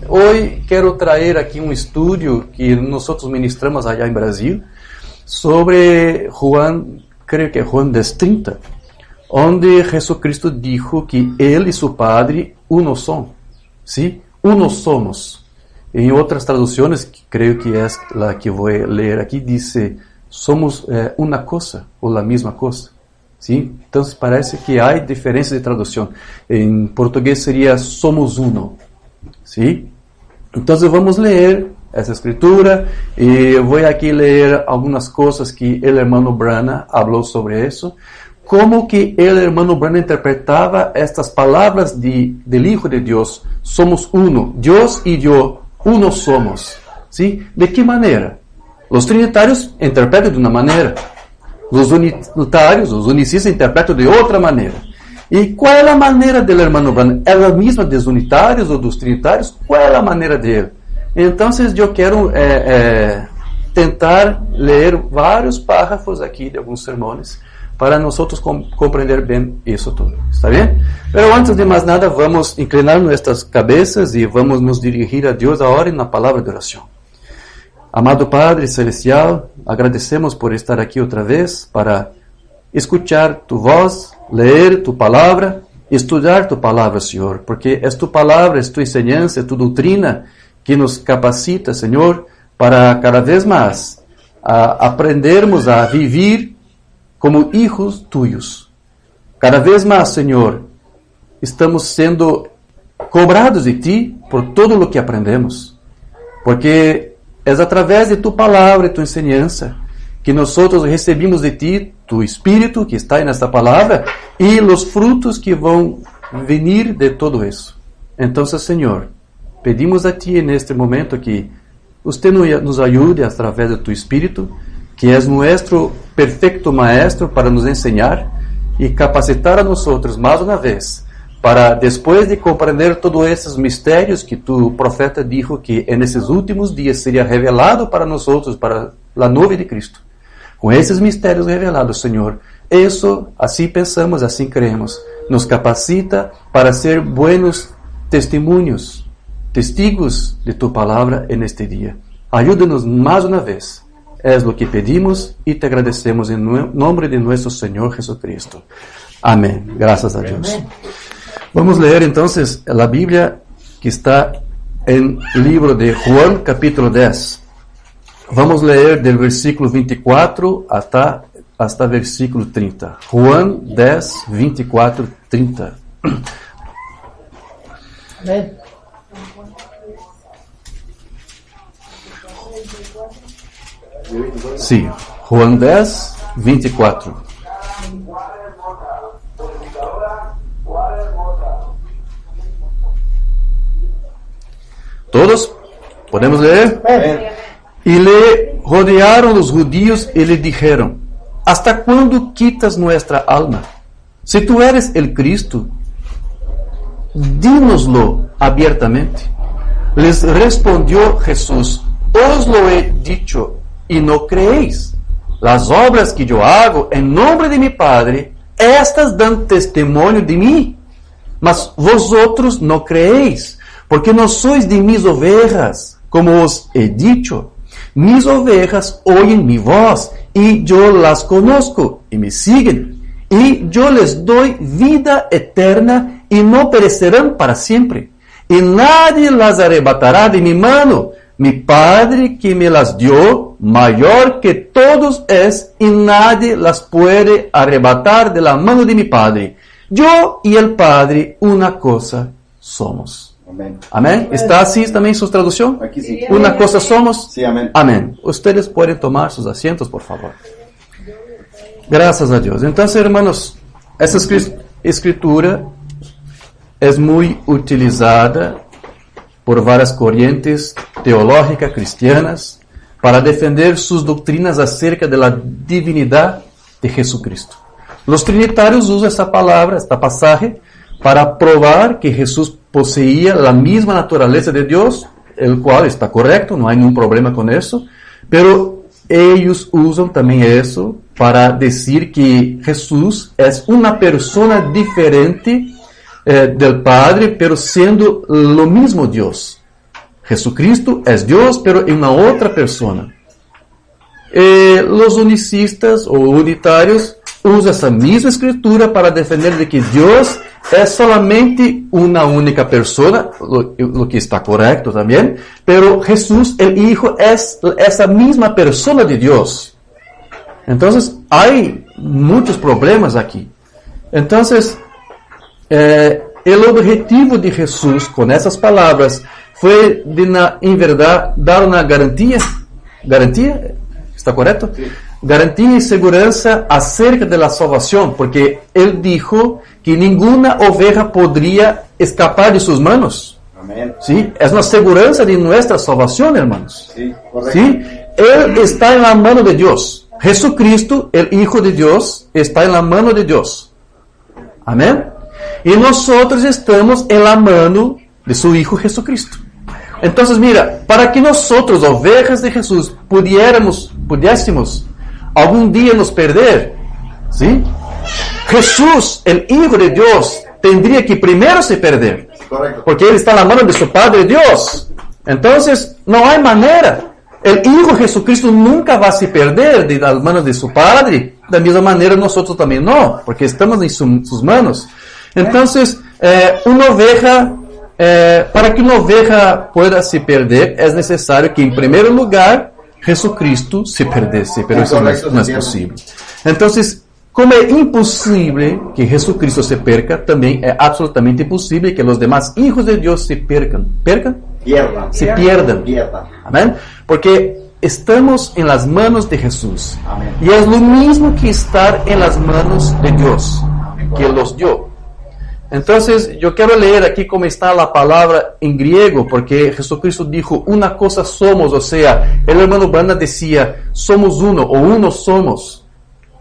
hoy quiero traer aquí un estudio que nosotros ministramos allá en Brasil sobre Juan, creo que Juan 10:30, onde Jesucristo dijo que Él y su Padre uno son, ¿sí? Uno somos. En otras traducciones, creo que es la que voy a leer aquí, dice, somos una cosa o la misma cosa. ¿Sí? Entonces parece que hay diferencias de traducción. En portugués sería somos uno. ¿Sí? Entonces vamos a leer esa escritura y voy aquí a leer algunas cosas que el hermano Brana habló sobre eso. Cómo que el hermano Brana interpretaba estas palabras del Hijo de Dios. Somos uno. Dios y yo, uno somos. ¿Sí? ¿De qué manera? Los trinitarios interpretan de una manera. Los unitarios, os unicistas interpretam de outra maneira. E qual é a maneira dele, irmão Brana? É a mesma dos unitários ou dos trinitários? Qual é a maneira dele? Então, eu quero tentar ler vários párrafos aqui de alguns sermões para nós compreender bem isso tudo. Está bem? Mas antes de mais nada, vamos inclinar nossas cabeças e vamos nos dirigir a Deus agora na palavra de oração. Amado Padre Celestial, agradecemos por estar aqui outra vez para escuchar tu voz, leer tu palavra, estudar tu palavra, Senhor, porque é tu palavra, é tu enseñança, é tu doutrina que nos capacita, Senhor, para cada vez mais aprendermos a viver como hijos tuyos. Cada vez mais, Senhor, estamos sendo cobrados de ti por todo o que aprendemos, porque é através de tu palavra e tu enseñança que nós recebemos de ti, tu Espírito que está nesta palavra e os frutos que vão venir de todo isso. Então, Senhor, pedimos a ti neste momento que você nos ajude através de tu Espírito, que é nosso perfeito Maestro para nos ensinar e capacitar a nós mais uma vez, para depois de compreender todos esses mistérios que tu profeta dijo que nesses últimos dias seria revelado para nós, para a nuvem de Cristo. Com esses mistérios revelados, Senhor, isso, assim pensamos, assim cremos, nos capacita para ser buenos testemunhos, testigos de tu palavra neste dia. Ajuda-nos mais uma vez. É o que pedimos e te agradecemos em nome de nosso Senhor Jesucristo. Amém. Graças a Deus. Vamos ler entonces la Biblia que está en el libro de Juan, capítulo 10. Vamos leer del versículo 24 hasta versículo 30. Juan 10, 24, 30. Amén. Sí, Juan 10, 24. ¿Todos? ¿Podemos leer? Y le rodearon los judíos y le dijeron, ¿hasta cuándo quitas nuestra alma? Si tú eres el Cristo, dínoslo abiertamente. Les respondió Jesús, os lo he dicho y no creéis. Las obras que yo hago en nombre de mi Padre, estas dan testimonio de mí, mas vosotros no creéis, porque no sois de mis ovejas, como os he dicho. Mis ovejas oyen mi voz, y yo las conozco, y me siguen, y yo les doy vida eterna, y no perecerán para siempre, y nadie las arrebatará de mi mano. Mi Padre que me las dio, mayor que todos es, y nadie las puede arrebatar de la mano de mi Padre. Yo y el Padre una cosa somos. Amén. Amén. ¿Está así también su traducción? Aquí sí. Una cosa somos. Sí, amén. Amén. Ustedes pueden tomar sus asientos, por favor. Gracias a Dios. Entonces, hermanos, esa escritura es muy utilizada por várias corrientes teológicas cristianas para defender suas doutrinas acerca da divinidade de Jesucristo. Os trinitários usam essa palavra, esta passagem, para provar que Jesus possuía a mesma natureza de Deus, o qual está correto, não há nenhum problema com isso, pero eles usam também isso para dizer que Jesus é uma pessoa diferente del Padre, pero siendo lo mismo Dios. Jesucristo es Dios, pero en una otra persona. Los unicistas o unitarios usan esa misma escritura para defender de que Dios es solamente una única persona, lo que está correcto también, pero Jesús, el Hijo, es esa misma persona de Dios. Entonces, hay muchos problemas aquí. Entonces, el objetivo de Jesús con esas palabras fue, en verdad, dar una garantía. ¿Garantía? ¿Está correcto? Sí. Garantía y seguridad acerca de la salvación, porque Él dijo que ninguna oveja podría escapar de sus manos. Amén. ¿Sí? Es una seguridad de nuestra salvación, hermanos. Sí, correcto. ¿Sí? Él está en la mano de Dios. Jesucristo, el Hijo de Dios, está en la mano de Dios. Amén. Y nosotros estamos en la mano de su Hijo Jesucristo. Entonces, mira, para que nosotros, ovejas de Jesús, pudiésemos algún día nos perder, ¿sí? Jesús, el Hijo de Dios, tendría que primero se perder. Correcto. Porque Él está en la mano de su Padre Dios. Entonces, no hay manera. El Hijo Jesucristo nunca va a se perder de las manos de su Padre. De la misma manera nosotros también no, porque estamos en sus manos. Entonces, una oveja, para que una oveja pueda se perder, es necesario que en primer lugar Jesucristo se perdese, pero eso no es posible. Entonces, como es imposible que Jesucristo se perca, también es absolutamente imposible que los demás hijos de Dios se pierdan. Se pierdan. Amén. Porque estamos en las manos de Jesús. Amén. Y es lo mismo que estar en las manos de Dios, que los dio. Entonces, yo quiero leer aquí cómo está la palabra en griego, porque Jesucristo dijo, una cosa somos, o sea, el hermano Brana decía, somos uno, o uno somos.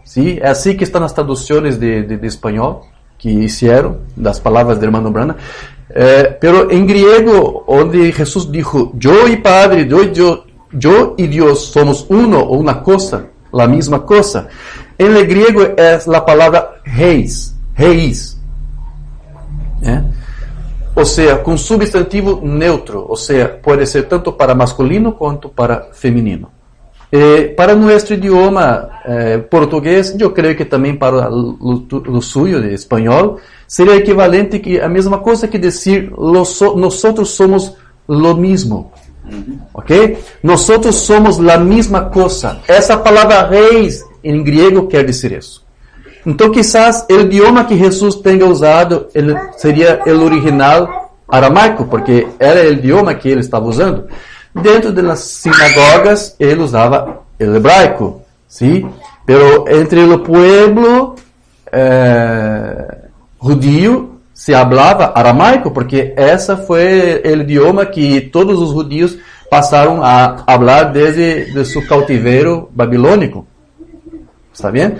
¿Sí? Es así que están las traducciones de español que hicieron, las palabras del hermano Brana. Pero en griego, donde Jesús dijo, yo y Padre, yo y Dios somos uno, o una cosa, la misma cosa. En el griego es la palabra heis. O sea, con substantivo neutro, o sea, puede ser tanto para masculino cuanto para femenino. Para nuestro idioma portugués, yo creo que también para lo suyo de español, sería equivalente que a misma cosa que decir nosotros somos lo mismo. ¿Ok? Nosotros somos la misma cosa. Esa palabra reis en griego quiere decir eso. Entonces quizás el idioma que Jesús tenga usado sería el original aramaico, porque era el idioma que él estaba usando. Dentro de las sinagogas, él usaba el hebraico, ¿sí? Pero entre el pueblo judío se hablaba aramaico, porque ese fue el idioma que todos los judíos pasaron a hablar desde su cautiverio babilónico. ¿Está bien?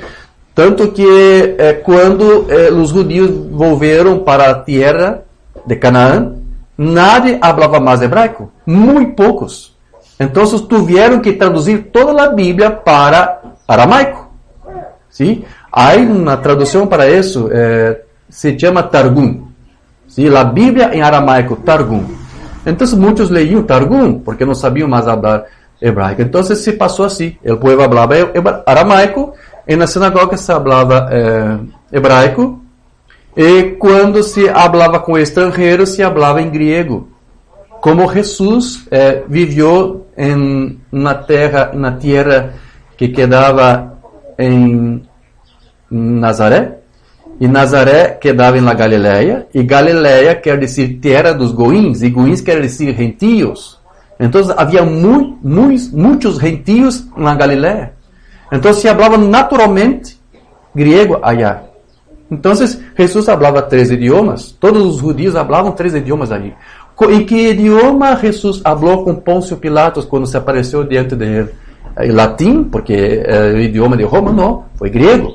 Tanto que cuando los judíos volvieron para la tierra de Canaán, nadie hablaba más hebraico, muy pocos. Entonces tuvieron que traducir toda la Biblia para aramaico. ¿Sí? Hay una traducción para eso, se llama Targum. ¿Sí? La Biblia en aramaico, Targum. Entonces muchos leían Targum porque no sabían más hablar hebraico. Entonces se pasó así, el pueblo hablaba aramaico, en la sinagoga se hablaba hebraico, y cuando se hablaba con extranjeros se hablaba en griego. Como Jesús vivió en una tierra que quedaba en Nazaré, y Nazaré quedaba en la Galilea, y Galilea quer decir tierra dos goíns, y goíns quer decir gentios. Entonces había muchos gentios en la Galilea. Entonces se hablaba naturalmente griego allá. Entonces Jesús hablaba 3 idiomas. Todos los judíos hablaban 3 idiomas allí. ¿En qué idioma Jesús habló con Poncio Pilatos cuando se apareció diante de él? ¿El latín? Porque el idioma de Roma no, fue griego.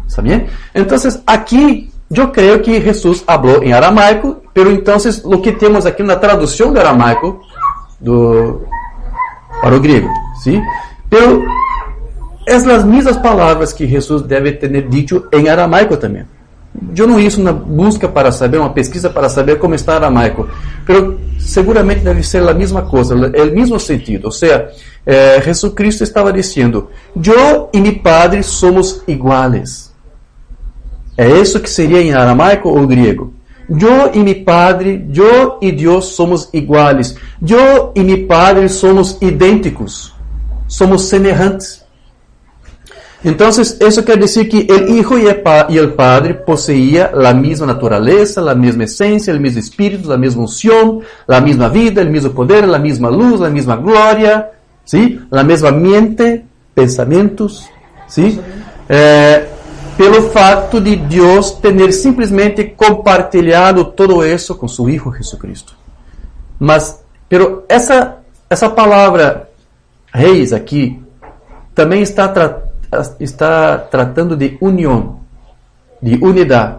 ¿Está bien? Entonces aquí yo creo que Jesús habló en aramaico, pero entonces lo que tenemos aquí na traducción de aramaico para o griego, ¿sí? Pero es las mismas palabras que Jesús debe tener dicho en aramaico también. Yo no hice una busca para saber, una pesquisa para saber cómo está aramaico, pero seguramente debe ser la misma cosa, el mismo sentido. O sea, Jesucristo estaba diciendo, yo y mi Padre somos iguales. ¿Es eso que sería en aramaico o griego? Yo y mi Padre, yo y Dios somos iguales. Yo y mi Padre somos idénticos. Somos semejantes. Entonces, eso quiere decir que el Hijo y el Padre poseían la misma naturaleza, la misma esencia, el mismo espíritu, la misma unción, la misma vida, el mismo poder, la misma luz, la misma gloria, ¿sí? La misma mente, pensamientos, ¿sí? Pelo facto de Dios tener simplesmente compartilhado todo eso con su Hijo Jesucristo. Pero essa palavra reis aqui também está tratando de união, de unidade,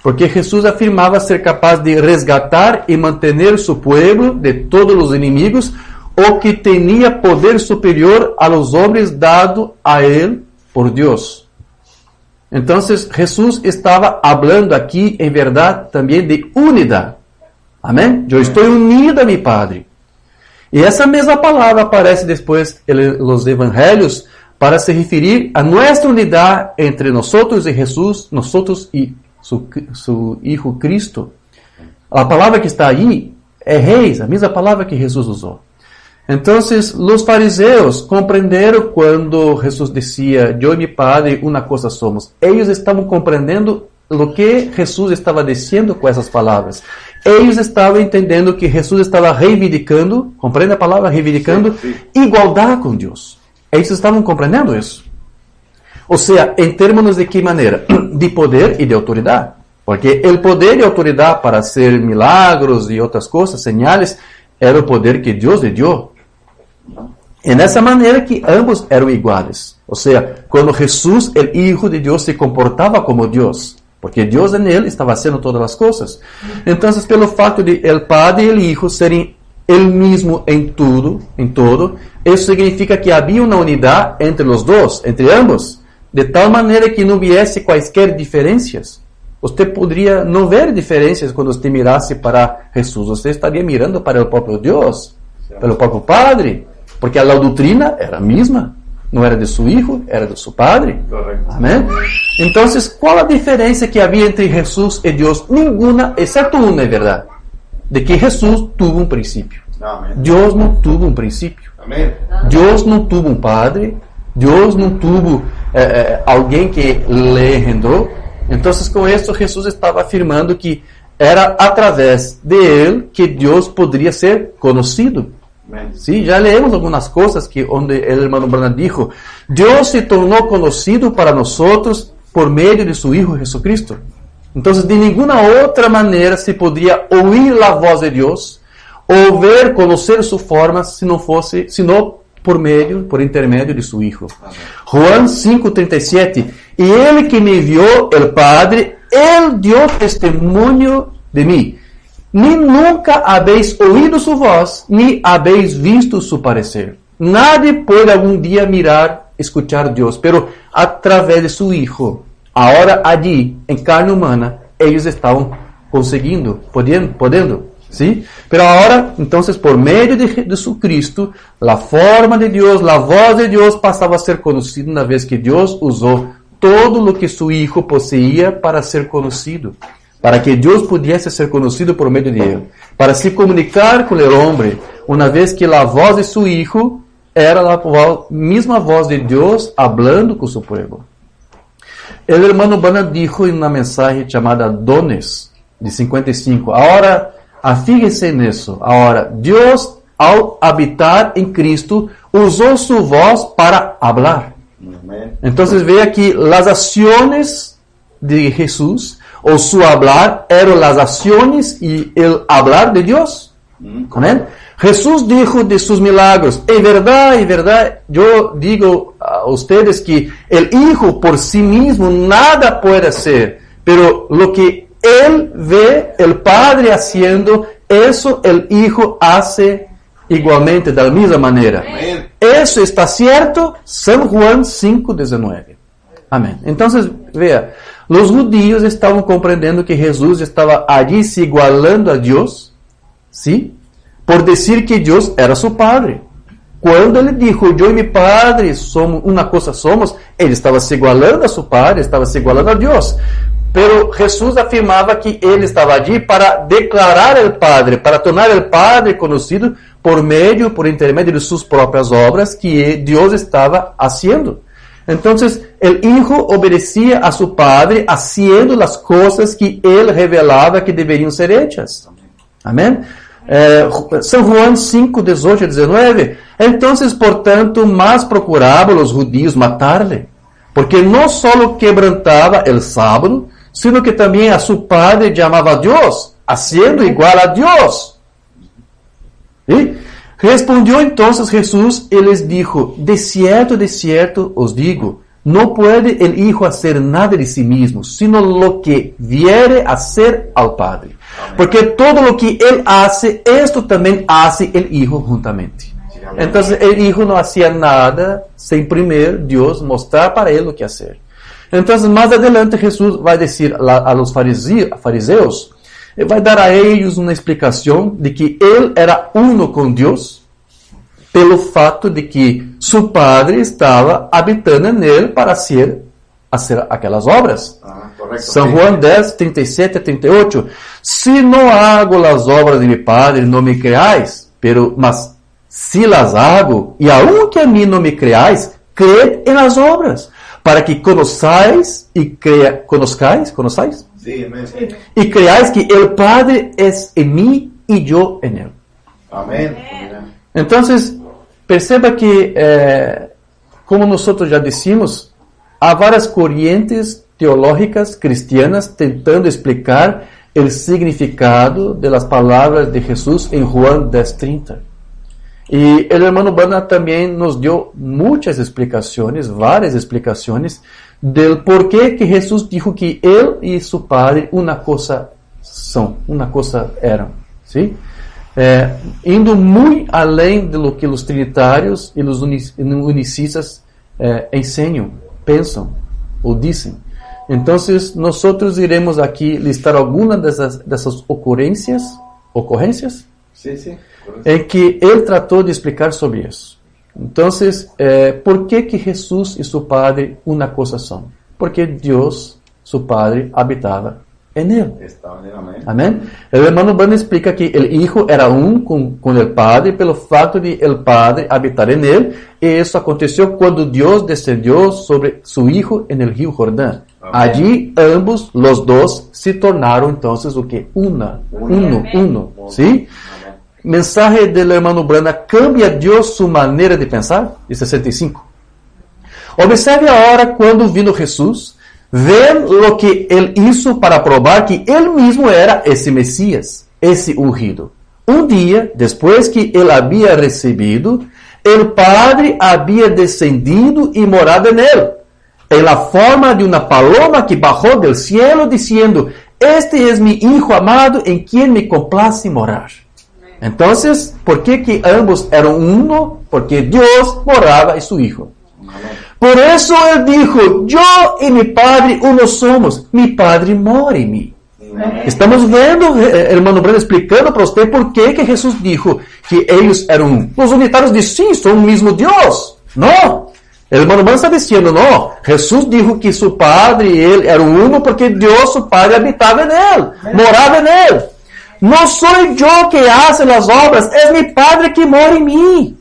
porque Jesus afirmava ser capaz de resgatar e manter seu povo de todos os inimigos, o que tinha poder superior a los homens dado a ele por Deus. Então, Jesus estava falando aqui, em verdade, também de unidade. Amém? Eu estou unido a mi Padre. E essa mesma palavra aparece depois nos evangelhos para se referir a nossa unidade entre nós e Jesus, nós e seu Hijo Cristo. A palavra que está aí é reis, a mesma palavra que Jesus usou. Então, os fariseus compreenderam quando Jesus dizia, eu e mi Padre, uma coisa somos. Eles estavam compreendendo o que Jesus estava dizendo com essas palavras. Eles estavam entendendo que Jesus estava reivindicando, compreende a palavra reivindicando, igualdade com Deus. Eles estavam compreendendo isso. Ou seja, em termos de que maneira? De poder e de autoridade. Porque o poder e a autoridade para fazer milagros e outras coisas, señales, era o poder que Deus lhe deu. E nessa maneira que ambos eram iguais. Ou seja, quando Jesus, o Hijo de Deus, se comportava como Deus, porque Deus em ele estava fazendo todas as coisas. Então, pelo fato de o Padre e o Hijo serem el mesmo em todo, isso significa que havia uma unidade entre os dois, entre ambos, de tal maneira que não viesse quaisquer diferenças. Você poderia não ver diferenças quando você mirasse para Jesus. Você estaria mirando para o próprio Deus, para o próprio Padre, porque a doutrina era a mesma. Não era de seu Hijo, era de seu Padre. Correcto. Amém? Então, qual a diferença que havia entre Jesus e Deus? Nenhuma, exceto uma, é verdade. De que Jesus tuvo um princípio. Amém. Deus não tuvo um princípio. Amém. Deus não tuvo um Padre. Deus não tuvo alguém que lhe engendrou. Então, com isso, Jesus estava afirmando que era através de ele que Deus poderia ser conhecido. Sí, já leemos algumas coisas que onde o hermano Branham dijo, Deus se tornou conhecido para nós por meio de seu Hijo Jesucristo. Então, de nenhuma outra maneira se poderia ouvir a voz de Deus ou ver, conhecer sua forma, senão por intermédio de seu Hijo. Juan 5:37, e ele que me enviou, o Padre, ele deu testemunho de mim. Ni nunca habéis oído su voz, ni habéis visto su parecer. Nadie puede algún día mirar, escuchar a Dios, pero a través de su Hijo, ahora allí, en carne humana, ellos estaban consiguiendo, podendo, ¿sí? Pero ahora, entonces, por medio de su Cristo, la forma de Dios, la voz de Dios pasaba a ser conocida una vez que Dios usó todo lo que su Hijo poseía para ser conocido. Para que Deus pudesse ser conhecido por meio de ele, para se comunicar com o homem, uma vez que a voz de seu Hijo era a mesma voz de Deus falando com seu povo. O hermano Branham dijo em uma mensagem chamada Dones, de 55, agora, afíguese nisso, agora, Deus, ao habitar em Cristo, usou sua voz para falar. Então, veja que as ações de Jesus, o su hablar eran las acciones y el hablar de Dios. ¿Amén? Jesús dijo de sus milagros, en verdad, yo digo a ustedes que el Hijo por sí mismo nada puede hacer, pero lo que Él ve el Padre haciendo, eso el Hijo hace igualmente, de la misma manera. Amén. Eso está cierto, San Juan 5:19. Amén. Entonces, vea, Los judíos estavam compreendendo que Jesus estava allí se igualando a Deus, ¿sí? Por dizer que Deus era seu Padre. Quando ele dijo, eu e meu Padre somos uma coisa somos, ele estava se igualando a seu Padre, estava se igualando a Deus. Pero Jesus afirmava que ele estava allí para declarar o Padre, para tornar o Padre conhecido por intermédio de suas próprias obras que Deus estava haciendo. Então, o Hijo obedecia a seu Padre, haciendo as coisas que ele revelava que deveriam ser hechas. Amém? São João 5, 18 e 19. Então, portanto, mais procuravam os judíos matar-lhe, porque não só quebrantava o sábado, sino que também a seu Padre chamava a Deus, haciendo igual a Deus. E respondeu então Jesus e lhes dijo, de cierto os digo, não pode el Hijo hacer nada de si mismo, sino lo que viere a hacer al Padre. Porque todo lo que Él hace, esto también hace el Hijo juntamente. Entonces el Hijo no hacía nada sin primero Dios mostrar para Él lo que hacer. Entonces más adelante Jesús va a decir a los fariseos, va a dar a ellos una explicación de que Él era uno con Dios, pelo fato de que su Padre estava habitando nele para hacer aquelas obras. São João 10, 37 a 38. Se não hago as obras de mi Padre, não me creáis, mas se las hago, e aunque a mim não me creáis, cred en las obras, para que conozcáis e conozcáis? Sí, amén. E creáis que el Padre es en mí y yo en él. Amén. Entonces, perceba que, como nós já dissemos, há várias correntes teológicas cristianas tentando explicar o significado das palavras de Jesus em João 10:30. E o hermano Bana também nos deu muitas explicações, várias explicações, do porquê que Jesus disse que ele e seu Padre uma coisa são, uma coisa eram, ¿sí? Indo muito além de lo que os trinitários e os unicistas ensinam, pensam ou dizem. Então, nós iremos aqui listar algumas dessas ocorrências, Sí. em que ele tratou de explicar sobre isso. Então, por que Jesus e seu Padre uma coisa são? Porque Deus, seu Padre, habitava en él. Amém? O hermano Bana explica que o Hijo era com o Padre pelo fato de o Padre habitar en él, e isso aconteceu quando Deus descendeu sobre seu Hijo en el rio Jordão. Allí ambos, los dos, se tornaram entonces o que? Uno, ¿sí? Mensaje del hermano Brana, ¿cambia Deus sua maneira de pensar? De 65. Observe agora quando vino Jesus, ven lo que él hizo para probar que él mismo era ese Mesías, ese ungido. Un día, después que él había recibido, el Padre había descendido y morado en él, en la forma de una paloma que bajó del cielo, diciendo, este es mi Hijo amado en quien me complace morar. Entonces, ¿por qué que ambos eran uno? Porque Dios moraba en su Hijo. Por eso él dijo, yo y mi Padre uno somos, mi Padre mora en mí. Estamos vendo, hermano Breno, explicando para você por que Jesus dijo que eles eram os unitários de sim, são o mesmo Deus. Não. O hermano Breno está dizendo, não. Jesus dijo que seu Padre e ele eram uno porque Deus, seu Padre, habitava en él, morava en él. Não sou eu que hace as obras, é mi Padre que mora em mim.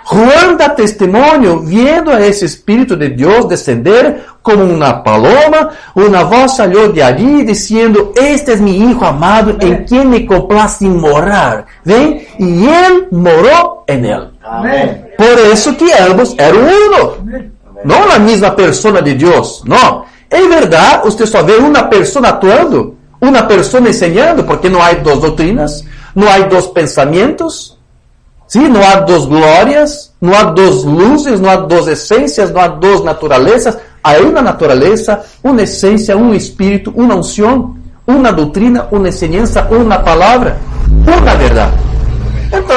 Juan dá testemunho, viendo a esse Espírito de Deus descender como uma paloma, uma voz salió de allí dizendo, este es mi Hijo amado en quien me complace morar. ¿Ven? Y él moró en él. Amén. Por eso que ambos eram uno. Não a mesma persona de Deus. Não. Em verdade, você só vê uma pessoa atuando, uma pessoa ensinando, porque não há duas doutrinas, não há dois pensamentos. Sí, não há duas glórias, não há duas luzes, não há duas essências, não há duas naturezas. Há uma natureza, uma essência, um espírito, uma unção, uma doutrina, uma enseñanza, uma palavra, uma verdade. Então,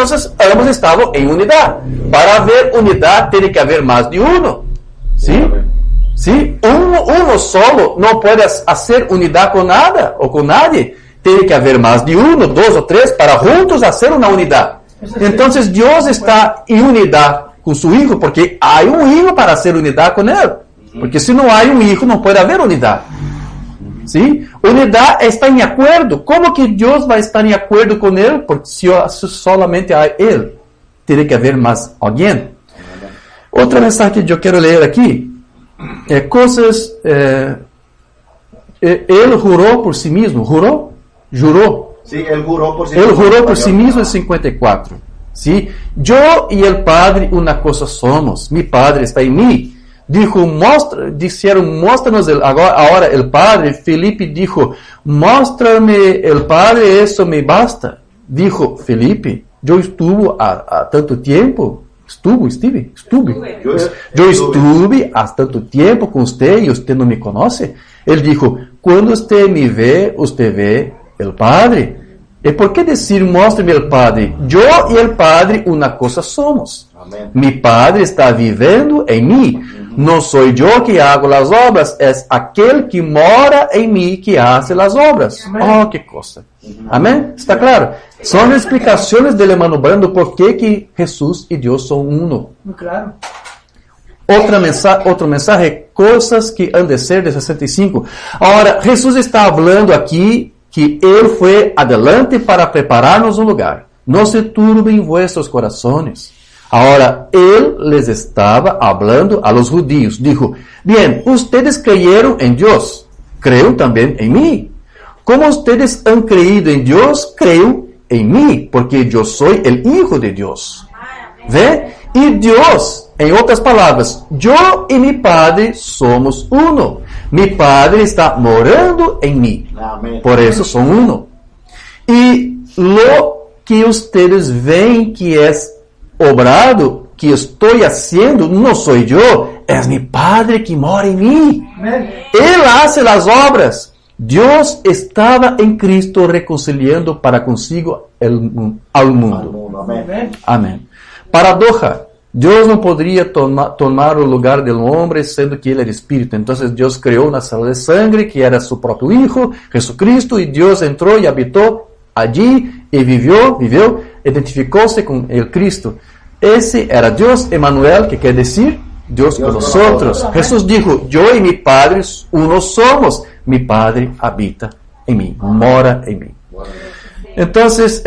ambos estavam em unidade. Para haver unidade, tem que haver mais de uno. ¿Sí? ¿Sí? Uno solo no puede hacer unidad con nada o con nadie. Tiene que haber más de uno, dos o tres para juntos hacer una unidad. Entonces Dios está en unidad con su Hijo porque hay un Hijo para hacer unidad con Él. Porque si no hay un Hijo no puede haber unidad. ¿Sí? Unidad está en acuerdo. ¿Cómo que Dios va a estar en acuerdo con Él? Porque si solamente hay Él, tiene que haber más alguien. Otra mensaje que yo quiero leer aquí. Él juró por sí mismo. Juró. Sí, él juró por sí mismo. Él mismo. juró por sí mismo en 54. ¿Sí? Yo y el Padre una cosa somos. Mi Padre está en mí. Dijeron, muéstranos ahora el Padre. Felipe dijo, muéstrame el Padre, eso me basta. Dijo Felipe, yo estuve a tanto tiempo. Yo estuve há tanto tiempo com você e você não me conhece. Ele dijo, quando você me vê, você vê o Padre. E por que dizer, mostre-me o Padre? Eu e o Padre uma coisa somos. Amém. Mi Padre está vivendo em mim. Não sou eu que hago as obras, é aquele que mora em mim que hace as obras. Amém. Oh, que coisa. Amém? Está claro? São explicações do hermano Branham do porquê que Jesus e Deus são uno. Claro. Outro mensagem, coisas que han de ser de 65. Agora, Jesus está falando aqui que Ele foi adelante para preparar-nos um lugar. Não se turbem vuestros corazones. Agora, Ele les estava falando a los judíos. Dijo, bien, ustedes creyeron en Dios, creo também em mim. Como ustedes han creído en Dios, creo en mí, porque yo soy el Hijo de Dios. ¿Ve? Y Dios, en otras palabras, yo y mi Padre somos uno. Mi Padre está morando en mí. Amén. Por eso son uno. Y lo que ustedes ven que es obrado, que estoy haciendo, no soy yo, es mi Padre que mora en mí. Amén. Él hace las obras. Dios estaba en Cristo reconciliando para consigo al mundo. Amén. Amén. Paradoja. Dios no podría tomar el lugar del hombre siendo que Él era Espíritu. Entonces Dios creó una célula de sangre que era su propio Hijo, Jesucristo, y Dios entró y habitó allí y vivió, identificóse con el Cristo. Ese era Dios Emmanuel, que quiere decir Dios con nosotros. Jesús dijo, yo y mi Padre uno somos. Mi Padre habita en mí, mora en mí. Entonces,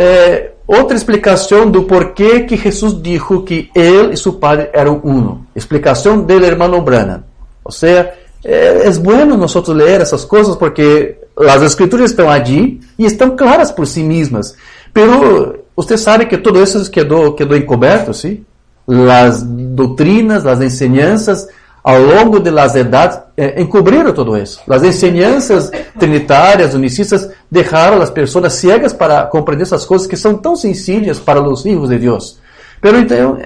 outra explicação do porquê que Jesus dijo que Ele e su Padre eram uno. Explicação del hermano Branham. O sea, es bueno nosotros leer essas coisas porque as escrituras estão allí e estão claras por si mismas. Pero usted sabe que todo isso quedou encoberto, ¿sí? Las doutrinas, las enseñanzas ao longo de las edades encobriram todo isso. As enseñanças trinitárias, unicistas, deixaram as pessoas ciegas para compreender essas coisas que são tão sencillas para os filhos de Deus. Pero então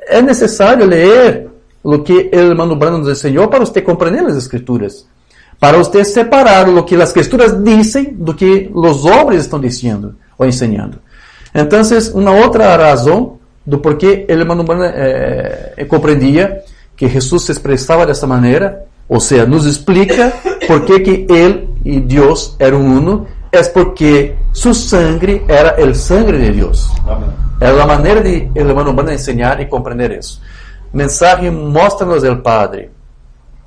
é necessário ler o que o hermano Branham nos ensinou para você compreender as escrituras, para você separar o que as escrituras dizem do que os homens estão dizendo ou ensinando. Então, uma outra razão do porquê o hermano Branham compreendia que Jesus se expressava dessa maneira, ou seja, nos explica por que Ele e Deus eram uno, é porque su sangue era o sangue de Deus. É a maneira de o hermano Branham ensinar e compreender isso. Mensagem Mostra-nos el Padre,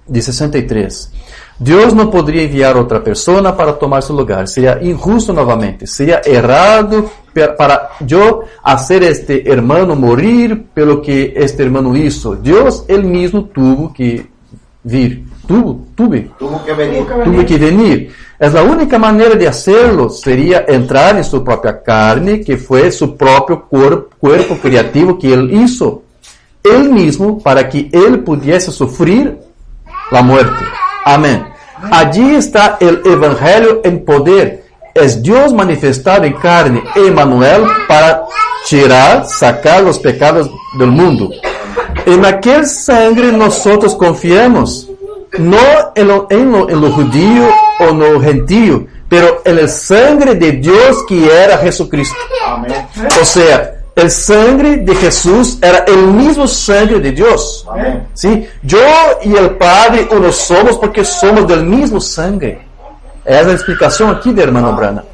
de 63. Deus não poderia enviar outra pessoa para tomar seu lugar. Seria injusto novamente. Seria errado para eu fazer este hermano morir pelo que este hermano hizo. Deus, Ele mesmo tuvo que vir. Tuve que venir. A única maneira de hacerlo seria entrar em sua própria carne, que foi seu próprio corpo criativo que Ele hizo. Ele mesmo, para que Ele pudesse sofrer a morte. Amém. Allí está o Evangelho em poder. É Deus manifestado em carne, Emmanuel, para sacar os pecados do mundo. En aquel sangre nosotros confiamos, no en lo judío o no gentío, pero en el sangre de Dios que era Jesucristo. Amén. O sea, el sangre de Jesús era el mismo sangre de Dios. Amén. ¿Sí? Yo y el Padre uno somos porque somos del mismo sangre. Es la explicación aquí de hermano Branham.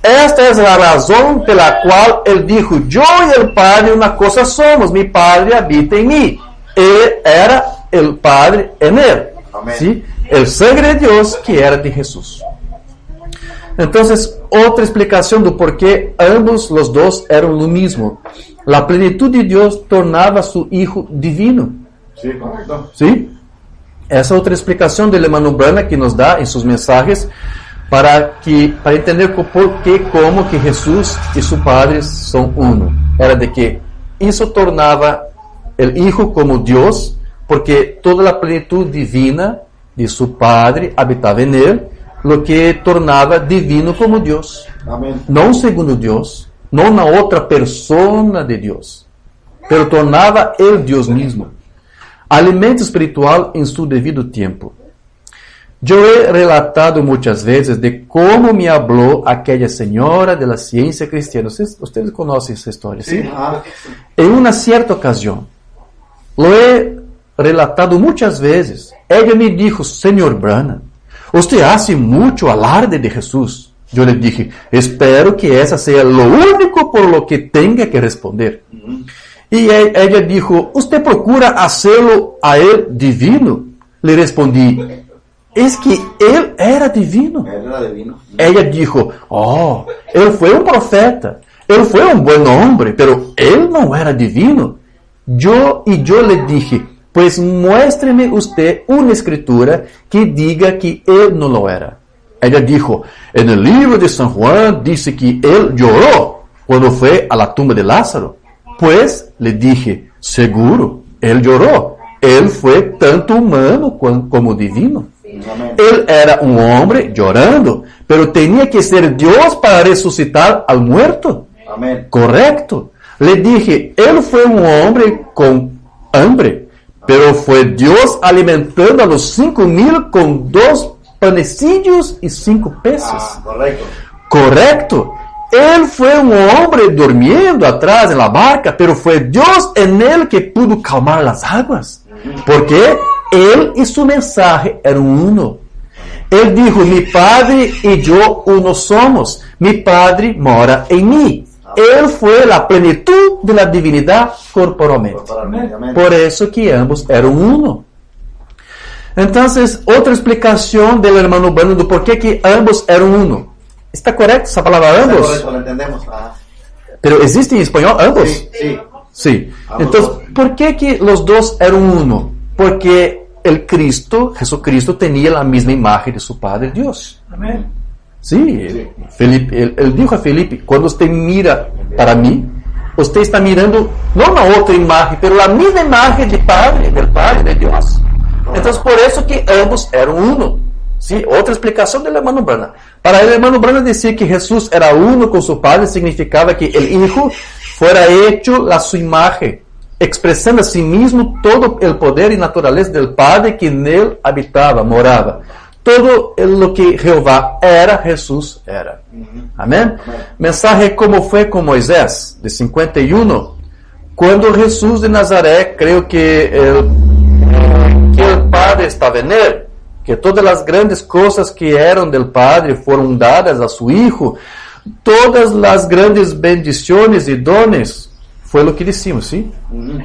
Esta es la razón de la cual él dijo, yo y el Padre una cosa somos, mi Padre habita en mí. Él era el Padre en él. Amén. ¿Sí? El sangre de Dios que era de Jesús. Entonces, otra explicación de por qué ambos los dos eran lo mismo. La plenitud de Dios tornaba a su Hijo divino. Sí, correcto. ¿Sí? Esa otra explicación del hermano Branham que nos da en sus mensajes para entender por qué, cómo que Jesús y su Padre son uno. Era de que eso tornaba el Hijo como Dios, porque toda la plenitud divina de su Padre habitaba en él, lo que tornaba divino como Dios. Amén. No un segundo Dios, no una otra persona de Dios, pero tornaba el Dios mismo. Alimento espiritual en su debido tiempo. Yo he relatado muchas veces de cómo me habló aquella señora de la ciencia cristiana. Ustedes conocen esa historia, ¿sí? En una cierta ocasión, lo he relatado muchas veces. Ella me dijo, Señor Branham, usted hace mucho alarde de Jesús. Yo le dije, espero que esa sea lo único por lo que tenga que responder. Y ella dijo, ¿usted procura hacerlo a él divino? Le respondí, es que él era divino. Él era divino. Ella dijo, oh, él fue un profeta, él fue un buen hombre, pero él no era divino. Yo le dije, pues muéstreme usted una escritura que diga que él no lo era. Ella dijo, en el libro de San Juan dice que él lloró cuando fue a la tumba de Lázaro. Pues le dije, seguro, él lloró. Él fue tanto humano como divino. Amén. Él era un hombre llorando, pero tenía que ser Dios para resucitar al muerto. Amén. Correcto. Le dije, él fue un hombre con hambre, pero fue Dios alimentando a los 5,000 con 2 panecillos y 5 peces. Correcto. Correcto. Él fue un hombre durmiendo atrás en la barca, pero fue Dios en él que pudo calmar las aguas. Porque él y su mensaje eran uno. Él dijo, mi Padre y yo uno somos. Mi Padre mora en mí. Él fue la plenitud de la divinidad corporalmente. Amén. Por eso que ambos eran uno. Entonces, otra explicación del hermano Branham de por qué que ambos eran uno. ¿Está correcto esa palabra ambos? Correcto, lo entendemos. Pero existe en español ambos. Sí, sí. Sí. Ambos Entonces, dos. ¿por qué que los dos eran uno? Porque el Cristo, Jesucristo, tenía la misma imagen de su Padre Dios. Amén. Sí, Felipe, él dijo a Felipe, cuando usted mira para mí, usted está mirando no una otra imagen, pero la misma imagen del Padre de Dios. Entonces, por eso que ambos eran uno. Sí, otra explicación del hermano Branham. Para el hermano Branham decir que Jesús era uno con su Padre significaba que el Hijo fuera hecho a su imagen, expresando a sí mismo todo el poder y naturaleza del Padre que en él habitaba, moraba. Todo lo que Jehová era, Jesús era. Amén. Mensaje como fue con Moisés, de 51. Cuando Jesús de Nazaret, creo que el Padre estaba en él, que todas las grandes cosas que eran del Padre fueron dadas a su Hijo, todas las grandes bendiciones y dones, fue lo que decimos, ¿sí?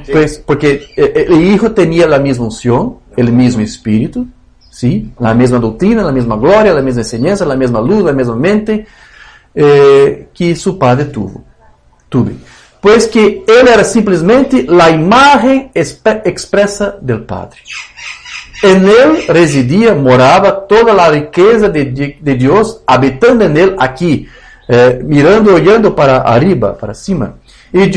Sí. Pues porque el Hijo tenía la misma unción, el mismo Espíritu, ¿sí? La misma doctrina, la misma gloria, la misma enseñanza, la misma luz, la misma mente que su Padre tuve. Pues que Él era simplesmente la imagen expresa del Padre. En Él residía, moraba toda la riqueza de Dios, habitando en Él aquí, mirando, oyendo para arriba, para cima. Y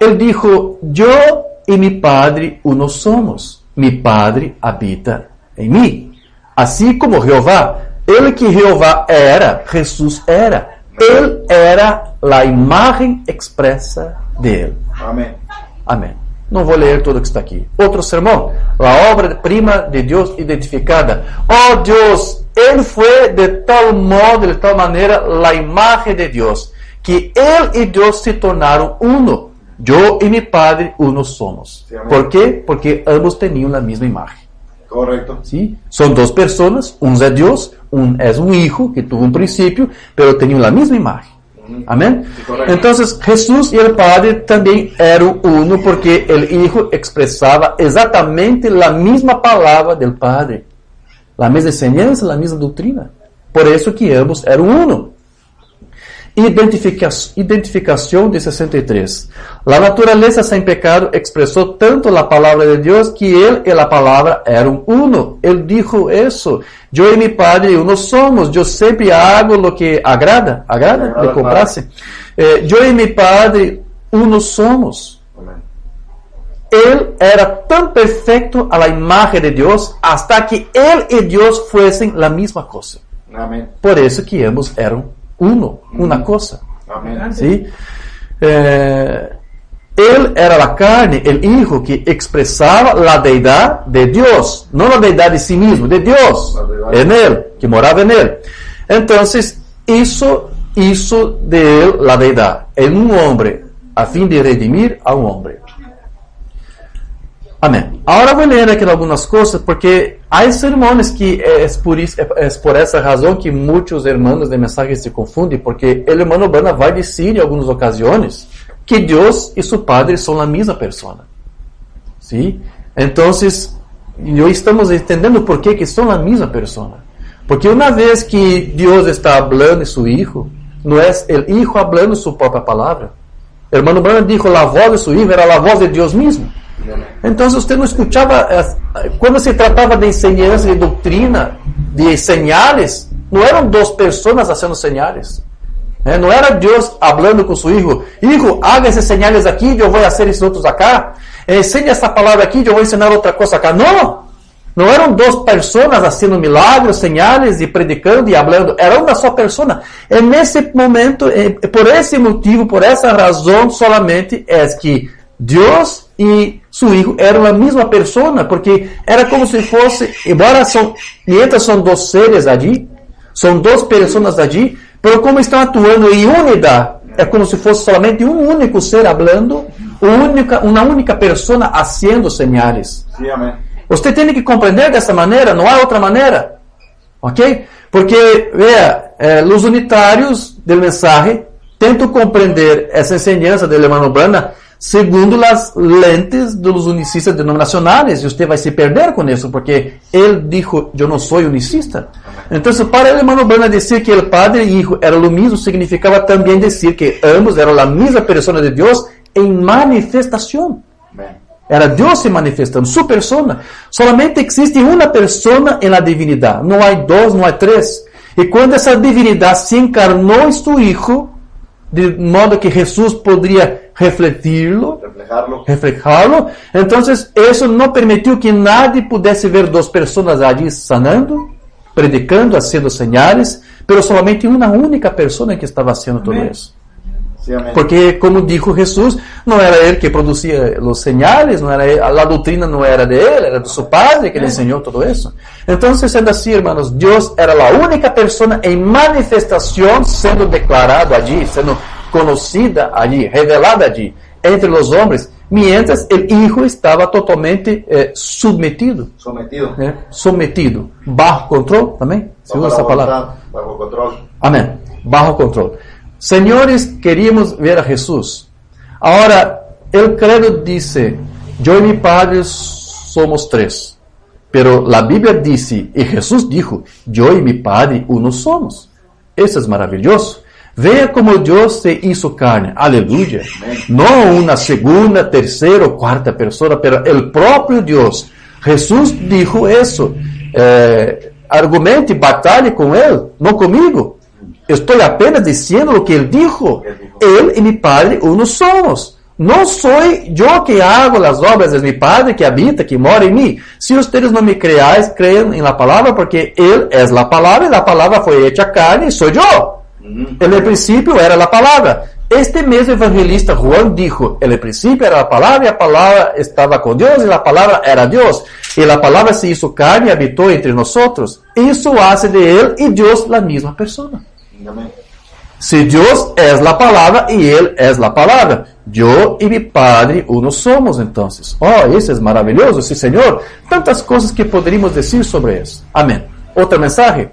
Él dijo, yo y mi Padre uno somos. Mi Padre habita en mí. Así como Jehová, Él que Jehová era, Jesús era. Él era la imagen expresa de Él. Amén. Amén. No voy a leer todo lo que está aquí. Otro sermón. La obra prima de Dios identificada. Oh Dios, Él fue de tal modo, de tal manera, la imagen de Dios, que Él y Dios se tornaron uno. Yo y mi Padre uno somos. Sí, amén. ¿Por qué? Porque ambos tenían la misma imagen. Correcto. ¿Sí? Son dos personas, un es Dios, un es un hijo que tuvo un principio, pero tenían la misma imagen. Amén. Sí, correcto. Entonces Jesús y el Padre también eran uno porque el Hijo expresaba exactamente la misma palabra del Padre, la misma enseñanza, la misma doctrina. Por eso que ambos eram uno. Identificação de 63. La naturaleza sem pecado expressou tanto la palabra de Dios que Él y la palabra eran uno. Él dijo eso. Yo y mi Padre uno somos. Yo siempre hago lo que agrada. ¿Agrada? ¿Le compraste? Yo y mi Padre uno somos. Amén. Él era tan perfecto a la imagen de Dios hasta que Él y Dios fuesen la misma cosa. Amén. Por eso que ambos eram uno, una cosa. Amén. ¿Sí? Él era la carne, el Hijo que expresaba la deidad de Dios, no la deidad de sí mismo, de Dios, en Él, que moraba en Él. Entonces, hizo de Él la deidad, en un hombre, a fin de redimir a un hombre. Amén. Ahora voy a leer aquí algunas cosas, porque hay sermones que es por esa razón que muchos hermanos de mensajes se confunden, porque el hermano Bana va a decir en algunas ocasiones que Dios y su Padre son la misma persona. ¿Sí? Entonces, hoy estamos entendiendo por qué que son la misma persona. Porque una vez que Dios está hablando de su Hijo, no es el Hijo hablando su propia palabra. El hermano Bana dijo, la voz de su Hijo era la voz de Dios mismo. Entonces usted no escuchaba, cuando se trataba de enseñanza, de doctrina, de señales, no eran dos personas haciendo señales. No era Dios hablando con su hijo, hijo, haga esas señales aquí, yo voy a hacer esos otros acá, enseña esta palabra aquí, yo voy a enseñar otra cosa acá. No eran dos personas haciendo milagros, señales y predicando y hablando, era una sola persona. En ese momento, por ese motivo, por esa razón solamente es que Dios y su Hijo eran la misma persona, porque era como si fuese, mientras son dos seres allí, son dos personas allí, pero como están actuando en unidad, es como si fuese solamente un único ser hablando, una única persona haciendo señales. Sí, amén. Usted tiene que comprender de esta manera, no hay otra manera. ¿Ok? Porque, vea, los unitarios del mensaje tentam compreender essa enseñanza del hermano Brana segundo las lentes de los unicistas denominacionales, y usted va a se perder con eso, porque él dijo, yo no soy unicista. Entonces, para el hermano Brana decir que el Padre y Hijo era lo mismo, significaba también decir que ambos eran la misma persona de Dios en manifestación. Era Dios se manifestando, su persona. Solamente existe una persona en la divinidad, no hay dos, no hay tres. Y cuando esa divinidad se encarnó en su Hijo, de modo que Jesús podría reflejarlo, entonces eso no permitió que nadie pudiese ver dos personas allí sanando, predicando, haciendo señales, pero solamente una única persona que estaba haciendo todo eso. Sí, porque, como dijo Jesús, no era él que producía los señales, no era él, la doctrina no era de él, era de su Padre que le enseñó todo eso. Entonces, siendo así, hermanos, Dios era la única persona en manifestación, siendo declarado allí, siendo conocida allí, revelada allí, entre los hombres, mientras el Hijo estaba totalmente sometido, bajo control, también, se usa esa palabra. Bajo control. Amén, bajo control. Señores, queríamos ver a Jesús. Ahora, el credo dice, yo y mi Padre somos tres. Pero la Biblia dice, y Jesús dijo, yo y mi Padre uno somos. Eso es maravilloso. Vea como Dios se hizo carne. Aleluya. No una segunda, tercera o cuarta persona, pero el propio Dios. Jesús dijo eso. Argumente, batalhe con Él, no conmigo. Estoy apenas diciendo lo que Él dijo. Él y mi Padre uno somos. No soy yo que hago las obras, es mi Padre que habita, que mora en mí. Si ustedes no me creáis, creen en la palabra, porque Él es la palabra, y la palabra fue hecha carne, y soy yo. En el principio era la palabra. Este mismo evangelista Juan dijo, en el principio era la palabra, y la palabra estaba con Dios, y la palabra era Dios. Y la palabra se hizo carne y habitó entre nosotros. Eso hace de Él y Dios la misma persona. Si Dios es la palabra y Él es la palabra, yo y mi Padre uno somos entonces. Oh, eso es maravilloso, sí Señor. Tantas cosas que podríamos decir sobre eso. Amén. Otro mensaje.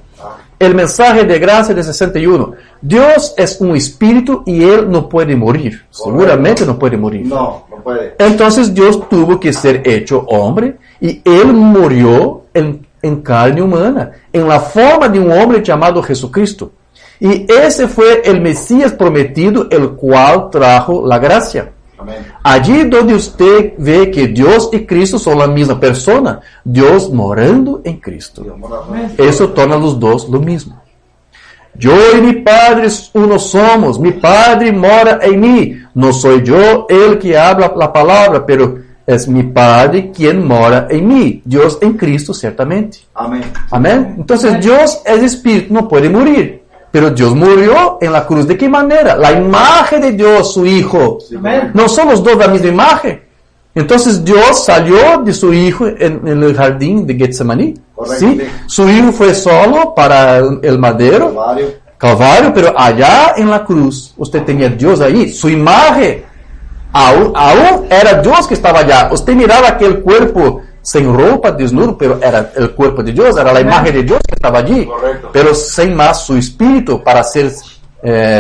El mensaje de gracia de 61. Dios es un espíritu y Él no puede morir. Seguramente no puede morir. No, no puede. Entonces Dios tuvo que ser hecho hombre y Él murió en carne humana, en la forma de un hombre llamado Jesucristo. Y ese fue el Mesías prometido, el cual trajo la gracia. Amén. Allí donde usted ve que Dios y Cristo son la misma persona, Dios morando en Cristo. Dios mora. Eso torna los dos lo mismo. Yo y mi Padre uno somos, mi Padre mora en mí. No soy yo el que habla la palabra, pero es mi Padre quien mora en mí. Dios en Cristo, ciertamente. Amén. Amén. Entonces Dios es espíritu, no puede morir. Pero Dios murió en la cruz. ¿De qué manera? La imagen de Dios, su Hijo. Amén. No son los dos la misma imagen. Entonces Dios salió de su Hijo en el jardín de Getsemaní. Correcto, ¿Sí? sí. Su Hijo fue solo para el madero, Calvario. Calvario, pero allá en la cruz usted tenía a Dios ahí. Su imagen aún era Dios que estaba allá. Usted miraba aquel cuerpo sin ropa, desnudo, pero era el cuerpo de Dios, era la imagen de Dios que estaba allí. Correcto. Pero sin más su espíritu para hacer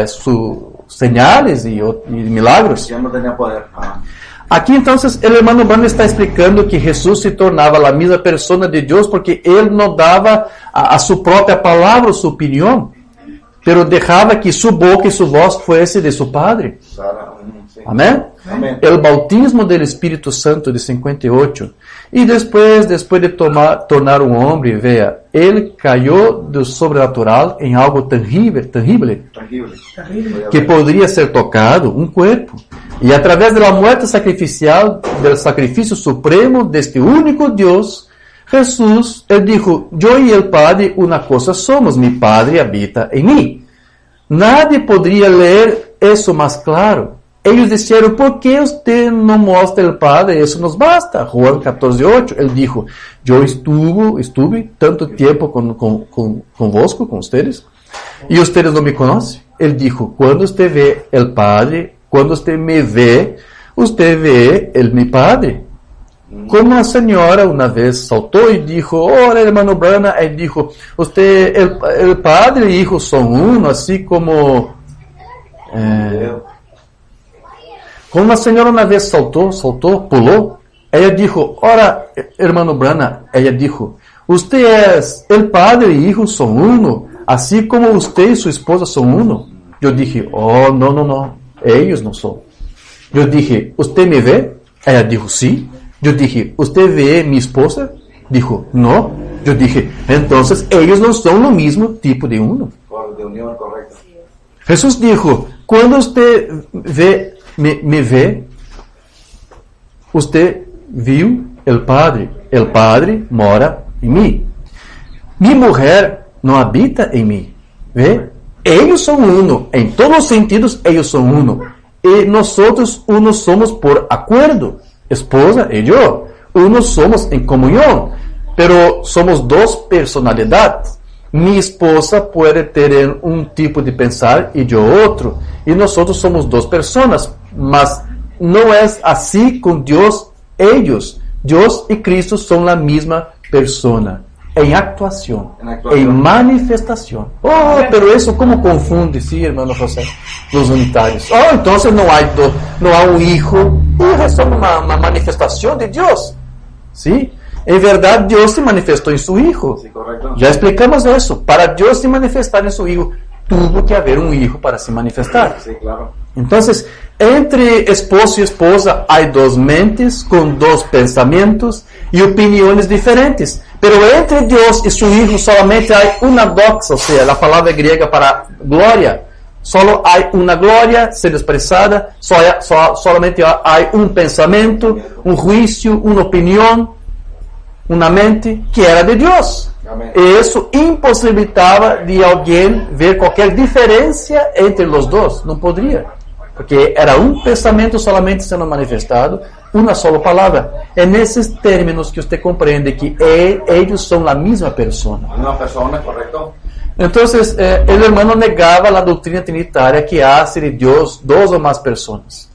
sus señales y milagros. Ya no tenía poder. Aquí entonces el hermano Branham está explicando que Jesús se tornaba la misma persona de Dios porque Él no daba a su propia palabra su opinión, pero dejaba que su boca y su voz fuese de su Padre. Sara, sí. Amén. Amén. El bautismo del Espíritu Santo de 58. Y después de tornar un hombre, vea, Él cayó do sobrenatural en algo tangible, Tangible. que podría ser tocado, un cuerpo. Y a través de la muerte sacrificial, del sacrificio supremo de este único Dios, Jesús, Él dijo, yo y el Padre una cosa somos, mi Padre habita en mí. Nadie podría leer eso más claro. Ellos dijeron, ¿por qué usted no muestra el Padre? Eso nos basta. Juan 14:8, Él dijo, yo estuve tanto tiempo con vosco, con ustedes, y ustedes no me conocen. Él dijo, cuando usted ve el Padre, cuando usted me ve, usted ve mi Padre. Como una señora una vez saltó y dijo, oh, hermano Branham, él dijo, usted, el Padre y Hijo son uno, así como... Como uma senhora uma vez saltou, pulou, ela disse, ora, hermano Branham, ela disse, usted es, el Padre e Hijo son uno, assim como usted e sua esposa são uno. Eu dije, oh, não, eles não são. Eu dije, usted me vê? Ela disse, sim. Eu dije, usted vê minha esposa? Dijo, não. Eu dije, então, eles não são o mesmo tipo de uno. De unión, correcto. Jesús dijo, quando usted me ve, usted viu el Padre mora em mim. Mi mujer não habita em mim, ¿ve? Ellos são uno, em todos os sentidos ellos são uno, e nós uno somos por acordo, esposa e eu, uno somos em comunhão, pero somos dos personalidades. Mi esposa puede tener un tipo de pensar y yo otro. Y nosotros somos dos personas. Mas no es así con Dios. Ellos, Dios y Cristo son la misma persona. En actuación. En manifestación. Oh, pero eso como confunde, sí, hermano José, los unitarios. Oh, entonces no hay un hijo. Es una manifestación de Dios. ¿Sí? En verdad, Dios se manifestó en su Hijo. Sí, correcto. Ya explicamos eso. Para Dios se manifestar en su Hijo, tuvo que haber un Hijo para se manifestar. Sí, claro. Entonces, entre esposo y esposa hay dos mentes con dos pensamientos y opiniones diferentes. Pero entre Dios y su Hijo solamente hay una doxa, o sea, la palabra griega para gloria. Solo hay una gloria ser expresada, solamente hay un pensamiento, un juicio, una opinión, una mente que era de Dios. Amén. Eso imposibilitaba de alguien ver cualquier diferencia entre los dos. No podría. Porque era un pensamiento solamente sendo manifestado, una sola palabra. En esos términos que usted comprende que ellos son la misma persona. Una persona, correcto. Entonces, el hermano negaba la doctrina trinitaria que hace de Dios dos o más personas.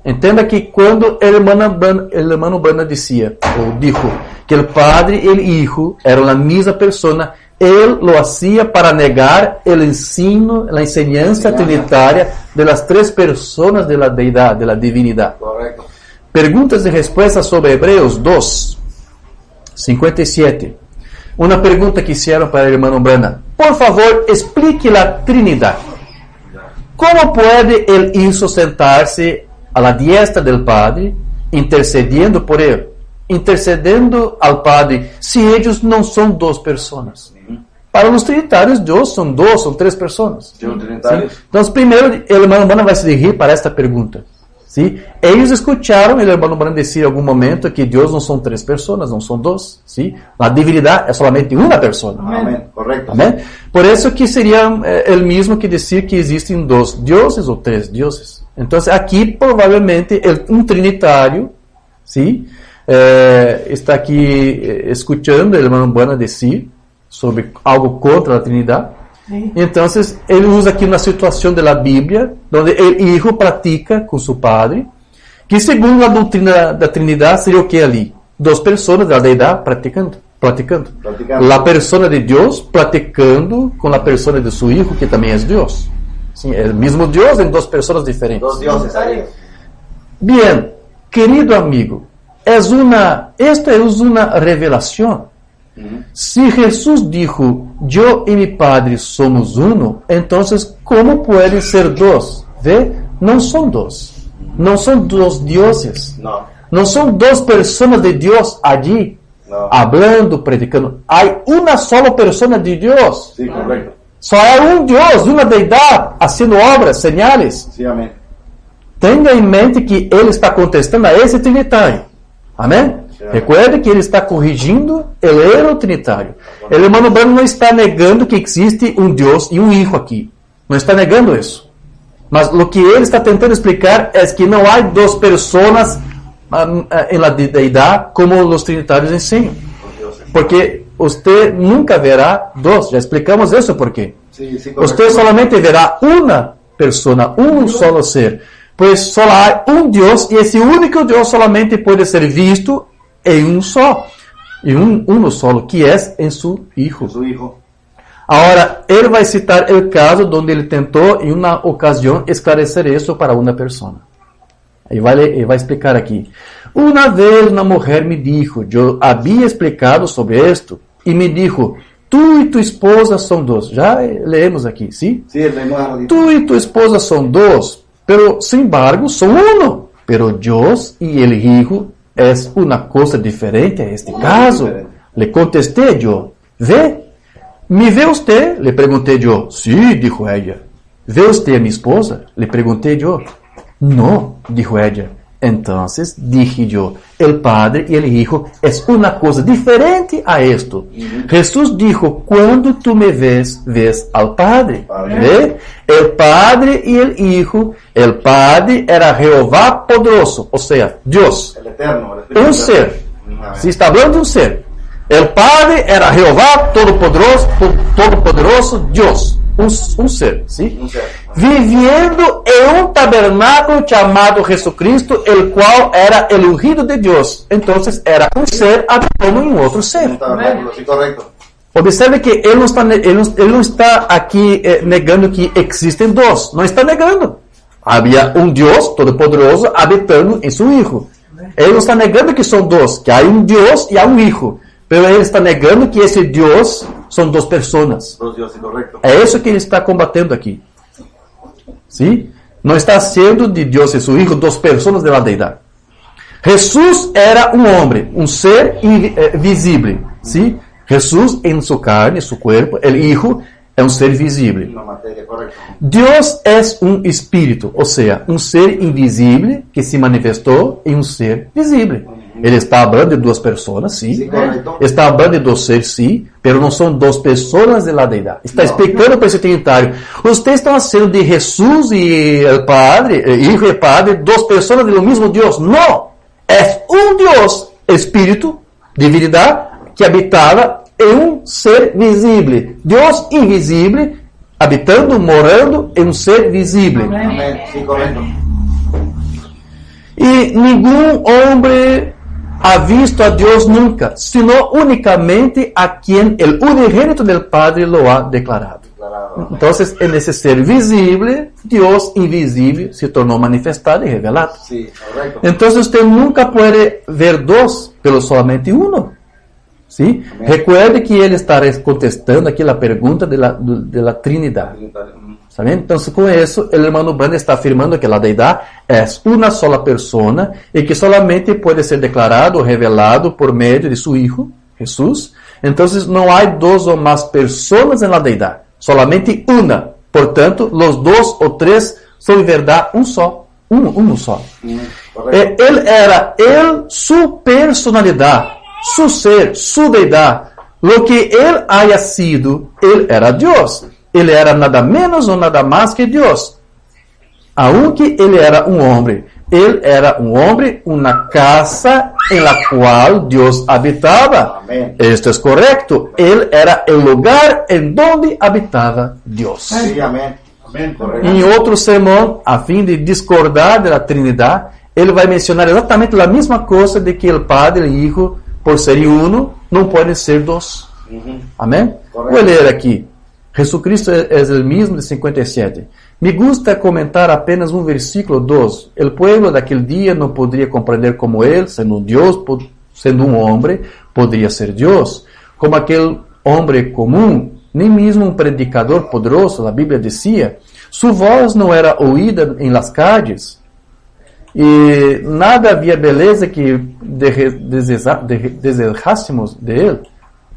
Entenda que quando el hermano Branham decía, o dijo, que el Padre y el Hijo eran la misma persona, él lo hacía para negar el ensino, la enseñanza trinitaria de las tres personas de la deidad, de la divinidad. Correcto. Preguntas y respuestas sobre Hebreos 2, 57. Una pregunta que hicieron para el hermano Branham. Por favor, explique la Trinidad. ¿Cómo puede el Hijo sentarse a la diestra del Padre, intercediendo por él? Intercediendo al Padre, si ellos no son dos personas. Para los trinitarios, Dios son dos, son tres personas. Son trinitarios. ¿Sí? Entonces, primero, el hermano Branham va a se dirigir para esta pregunta. ¿Sí? Ellos escucharon el hermano Branham decir en algún momento que Dios no son tres personas, no son dos. ¿Sí? La divinidad es solamente una persona. Amén. Correcto. Amén. Por eso que sería el mismo que decir que existen dos dioses o tres dioses. Entonces, aquí probablemente un trinitario, ¿sí? Está aquí escuchando el hermano Branham decir sobre algo contra la Trinidad. Entonces, él usa aquí una situación de la Biblia, donde el Hijo practica con su Padre, que según la doctrina de la Trinidad sería o que ali? Dos personas de la deidad practicando. La persona de Dios practicando con la persona de su Hijo, que también es Dios. Sí, el mismo Dios en dos personas diferentes. Dos dioses ahí. Bien, querido amigo, esto es una revelación. Si Jesús dijo, yo y mi Padre somos uno, entonces, ¿cómo pueden ser dos? ¿Ve? No son dos. No son dos dioses. No. No son dos personas de Dios allí, No. hablando, predicando. Hay una sola persona de Dios. Sí, correcto. Só hay un Dios, una deidad, haciendo obras, señales. Sí, amén. Tenga en mente que Él está contestando a ese trinitário. Amém? Recuerde que ele está corrigindo el erro trinitário. El hermano Branham não está negando que existe um Deus e um Hijo aqui. Não está negando isso. Mas o que ele está tentando explicar é que não há duas pessoas em la deidade como os trinitários ensinam. Porque você nunca verá dois. Já explicamos isso por quê. Sí, sí, Você solamente verá uma persona, um solo ser. Pois só há um Deus e esse único Deus solamente pode ser visto em um só. E uno solo, que é em seu Hijo. Su hijo. Agora, ele vai citar o caso onde ele tentou, em uma ocasião, esclarecer isso para uma pessoa. Ele vai explicar aqui. Uma vez uma mulher me dijo, eu havia explicado sobre isto, e me dijo, tu e tu esposa são dois. Já leemos aqui, sim? Sí, el lenguaje. Tu e tu esposa são dois, pero sin embargo são uno. Pero Deus e el Hijo es una cosa diferente a este caso. diferente. Le contesté yo, ¿ve? ¿Me ve usted? Le pregunté yo. Sí, dijo ella. ¿Ve usted a mi esposa? Le pregunté yo. No, dijo ella. Entonces dije yo, el Padre y el Hijo es una cosa diferente a esto. Jesús dijo, cuando tú me ves, ves al Padre. ¿Ve? El Padre y el Hijo, el Padre era Jehová poderoso, o sea, Dios. El eterno. El Espíritu Un Eterno. ser. Amén. Se está hablando de un ser. El Padre era Jehová todopoderoso, Dios. Un ser, ¿sí? Un ser. Viviendo en un tabernáculo llamado Jesucristo, el cual era el ungido de Dios. Entonces era un ser habitando en otro Un ser. tabernáculo, sí, correcto. Observe que él no está aquí negando que existen dos. No está negando. Había un Dios todopoderoso habitando en su Hijo. Él no está negando que son dos, que hay un Dios y hay un Hijo. Pero él está negando que ese Dios son dos personas. Dos dioses, correcto. É isso que ele está combatendo aqui. ¿Sí? Não está haciendo de Deus e seu Hijo dos personas de la deidad. Jesús era um homem, um ser visível. ¿Sí? Jesús en su carne, su cuerpo, el Hijo é um ser visível. Una materia, correcto. Deus é um espírito, ou seja, um ser invisível que se manifestou em um ser visível. Ele está falando de duas pessoas, sim. Sí, correcto. Está falando de dos seres, sim, pero não são duas pessoas de la deidad. Está No. explicando para esse trinitário. Vocês estão fazendo de Jesus e o Padre, Hijo e Padre, duas pessoas do mesmo Deus. Não! É um Deus, Espírito, divinidade, que habitava em un ser visible. Dios invisible, habitando, morando en un ser visible. Amén. Sí, correcto. Y ningún hombre ha visto a Dios nunca, sino únicamente a quien el unigénito del Padre lo ha declarado. Declarado. Entonces, en ese ser visible, Dios invisible se tornó manifestado y revelado. Sí, correcto. Entonces, usted nunca puede ver dos, pero solamente uno. ¿Sí? Amén. Recuerde que él está contestando aquí la pregunta de la Trinidad. ¿Está bien? Entonces, con eso, el hermano Branham está afirmando que la deidad es una sola persona y que solamente puede ser declarado o revelado por medio de su Hijo, Jesús. Entonces, no hay dos o más personas en la deidad, solamente una. Por tanto, los dos o tres son en verdad uno solo. Correcto. Él era su personalidad, su ser, su deidad. Lo que él haya sido, él era Dios. Ele era nada menos ou nada mais que Deus. Aunque ele era um homem, ele era um homem, uma casa em la qual Deus habitava. Amém. Isto é correto. Ele era o lugar em donde habitava Deus. Sí, amén. Amén, correcto. Em outro sermão, a fim de discordar da Trindade, ele vai mencionar exatamente a mesma coisa de que o Padre e o Hijo, por serem uno, não podem ser dois. Amém? Correto. Vou ler aqui. Jesucristo es el mismo de 57. Me gusta comentar apenas un versículo 2. El pueblo de aquel día no podría comprender cómo él, siendo un Dios, siendo un hombre, podría ser Dios. Como aquel hombre común, ni mismo un predicador poderoso, la Biblia decía, su voz no era oída en las calles. Y nada había belleza que desejásemos de él.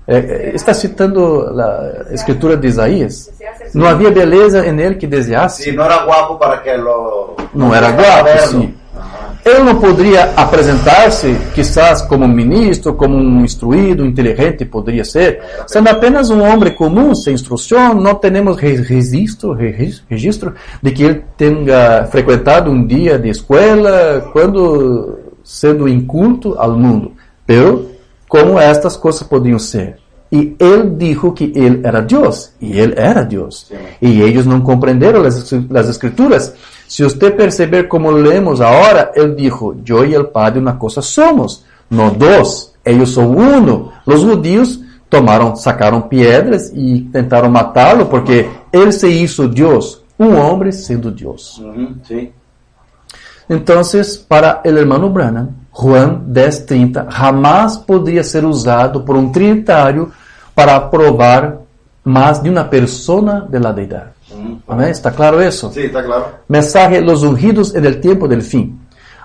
Está citando a escritura de Isaías. Não havia beleza em ele que deseasse. Sí, no era guapo para que lo... Não era guapo, sim. Ele não poderia apresentar-se, quizás, como um ministro, como um instruído, inteligente, poderia ser. Sendo apenas um homem comum, sem instrução, não temos registro de que ele tenha frequentado um dia de escola, quando sendo inculto ao mundo. Pero, como estas coisas podiam ser? E ele dijo que ele era Deus, e ele era Deus. Sim. E eles não compreenderam as escrituras. Se você perceber como lemos agora, ele dijo, eu e o Padre uma coisa somos, não dois, eles são uno. Os judíos sacaram pedras e tentaram matá-lo, porque ele se hizo Deus, um homem sendo Deus. Sí. Então, para o hermano Branham, Juan 10:30 jamás poderia ser usado por um trinitário para provar mais de uma persona de la deidade. Amém? ¿Está claro isso? Sí, está claro. Mensaje Los ungidos en el tiempo del fin.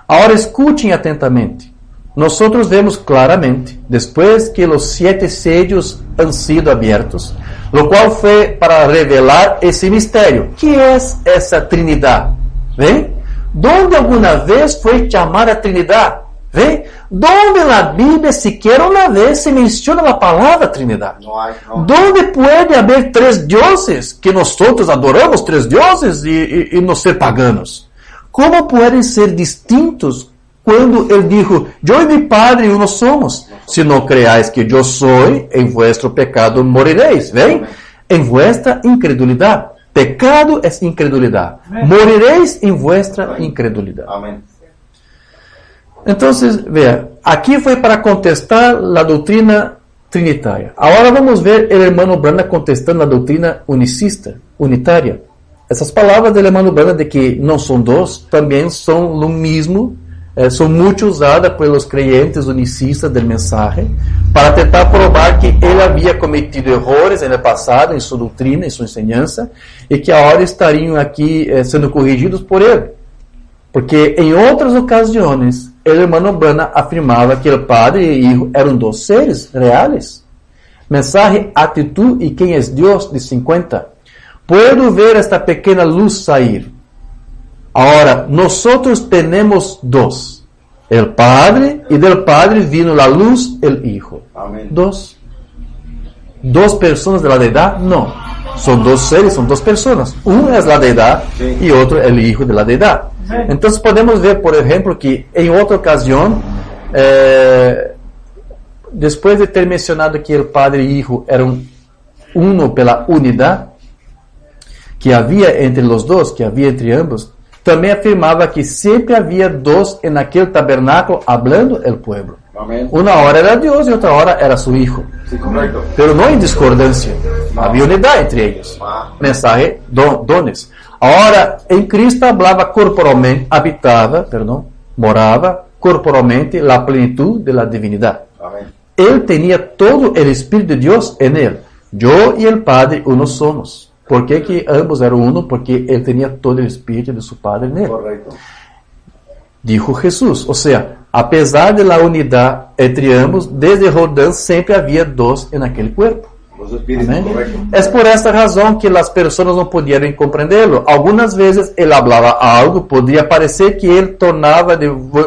Ahora escuchen atentamente. Nosotros vemos claramente, después que los 7 sellos han sido abiertos, lo cual fue para revelar ese misterio. ¿Qué es esa Trinidad? ¿Ven? ¿Dónde alguna vez fue llamada Trinidad? ¿Ven? ¿Dónde en la Biblia siquiera una vez se menciona la palabra Trinidad? No hay, no. ¿Dónde puede haber 3 dioses que nosotros adoramos 3 dioses y no ser paganos? ¿Cómo pueden ser distintos cuando él dijo, yo y mi Padre uno somos? Si no creáis que yo soy, en vuestro pecado moriréis. ¿Ven? En vuestra incredulidad. Pecado es incredulidad. Moriréis en vuestra incredulidad. Amén. Entonces, vea, aquí fue para contestar la doctrina trinitaria. Ahora vamos a ver el hermano Branham contestando la doctrina unicista, unitaria. Essas palavras do hermano Branham de que não são dois, também são o mesmo, são muito usadas pelos crentes unicistas do mensagem, para tentar provar que ele havia cometido erros no passado, em sua doutrina, em sua enseñança, e que agora estariam aqui sendo corrigidos por ele. Porque em outras ocasiões, o hermano Branham afirmava que o Padre e o Hijo eram 2 seres reais. Mensaje, Actitud e Quem é Deus, de 50. Puedo ver esta pequena luz sair. Agora, nosotros tenemos 2. El Padre, y del Padre vino la luz, el Hijo. Amén. 2. 2 personas de la deidad? No. Son 2 seres, son 2 personas. Uno es la deidad Sí. y otro el Hijo de la deidad. Entonces podemos ver, por ejemplo, que en otra ocasión después de ter mencionado que el Padre y Hijo eran uno pela unidad que había entre los dos, que había entre ambos, también afirmaba que siempre había dos en aquel tabernáculo hablando el pueblo. Amén. Una hora era Dios y otra hora era su Hijo. Sí, correcto. Pero no en discordancia. Había unidad entre ellos. Mensaje, dones. Ahora, en Cristo hablaba corporalmente, moraba corporalmente la plenitud de la divinidad. Amén. Él tenía todo el Espíritu de Dios en él. Yo y el Padre uno somos. ¿Por qué que ambos eran uno? Porque él tenía todo el Espíritu de su Padre en él. Correcto. Dijo Jesús. O sea, a pesar de la unidad entre ambos, desde Jordán siempre había dos en aquel cuerpo. Los espíritus, Amén. correcto. Es por esta razón que las personas no pudieron comprenderlo. Algunas veces él hablaba algo, podría parecer que él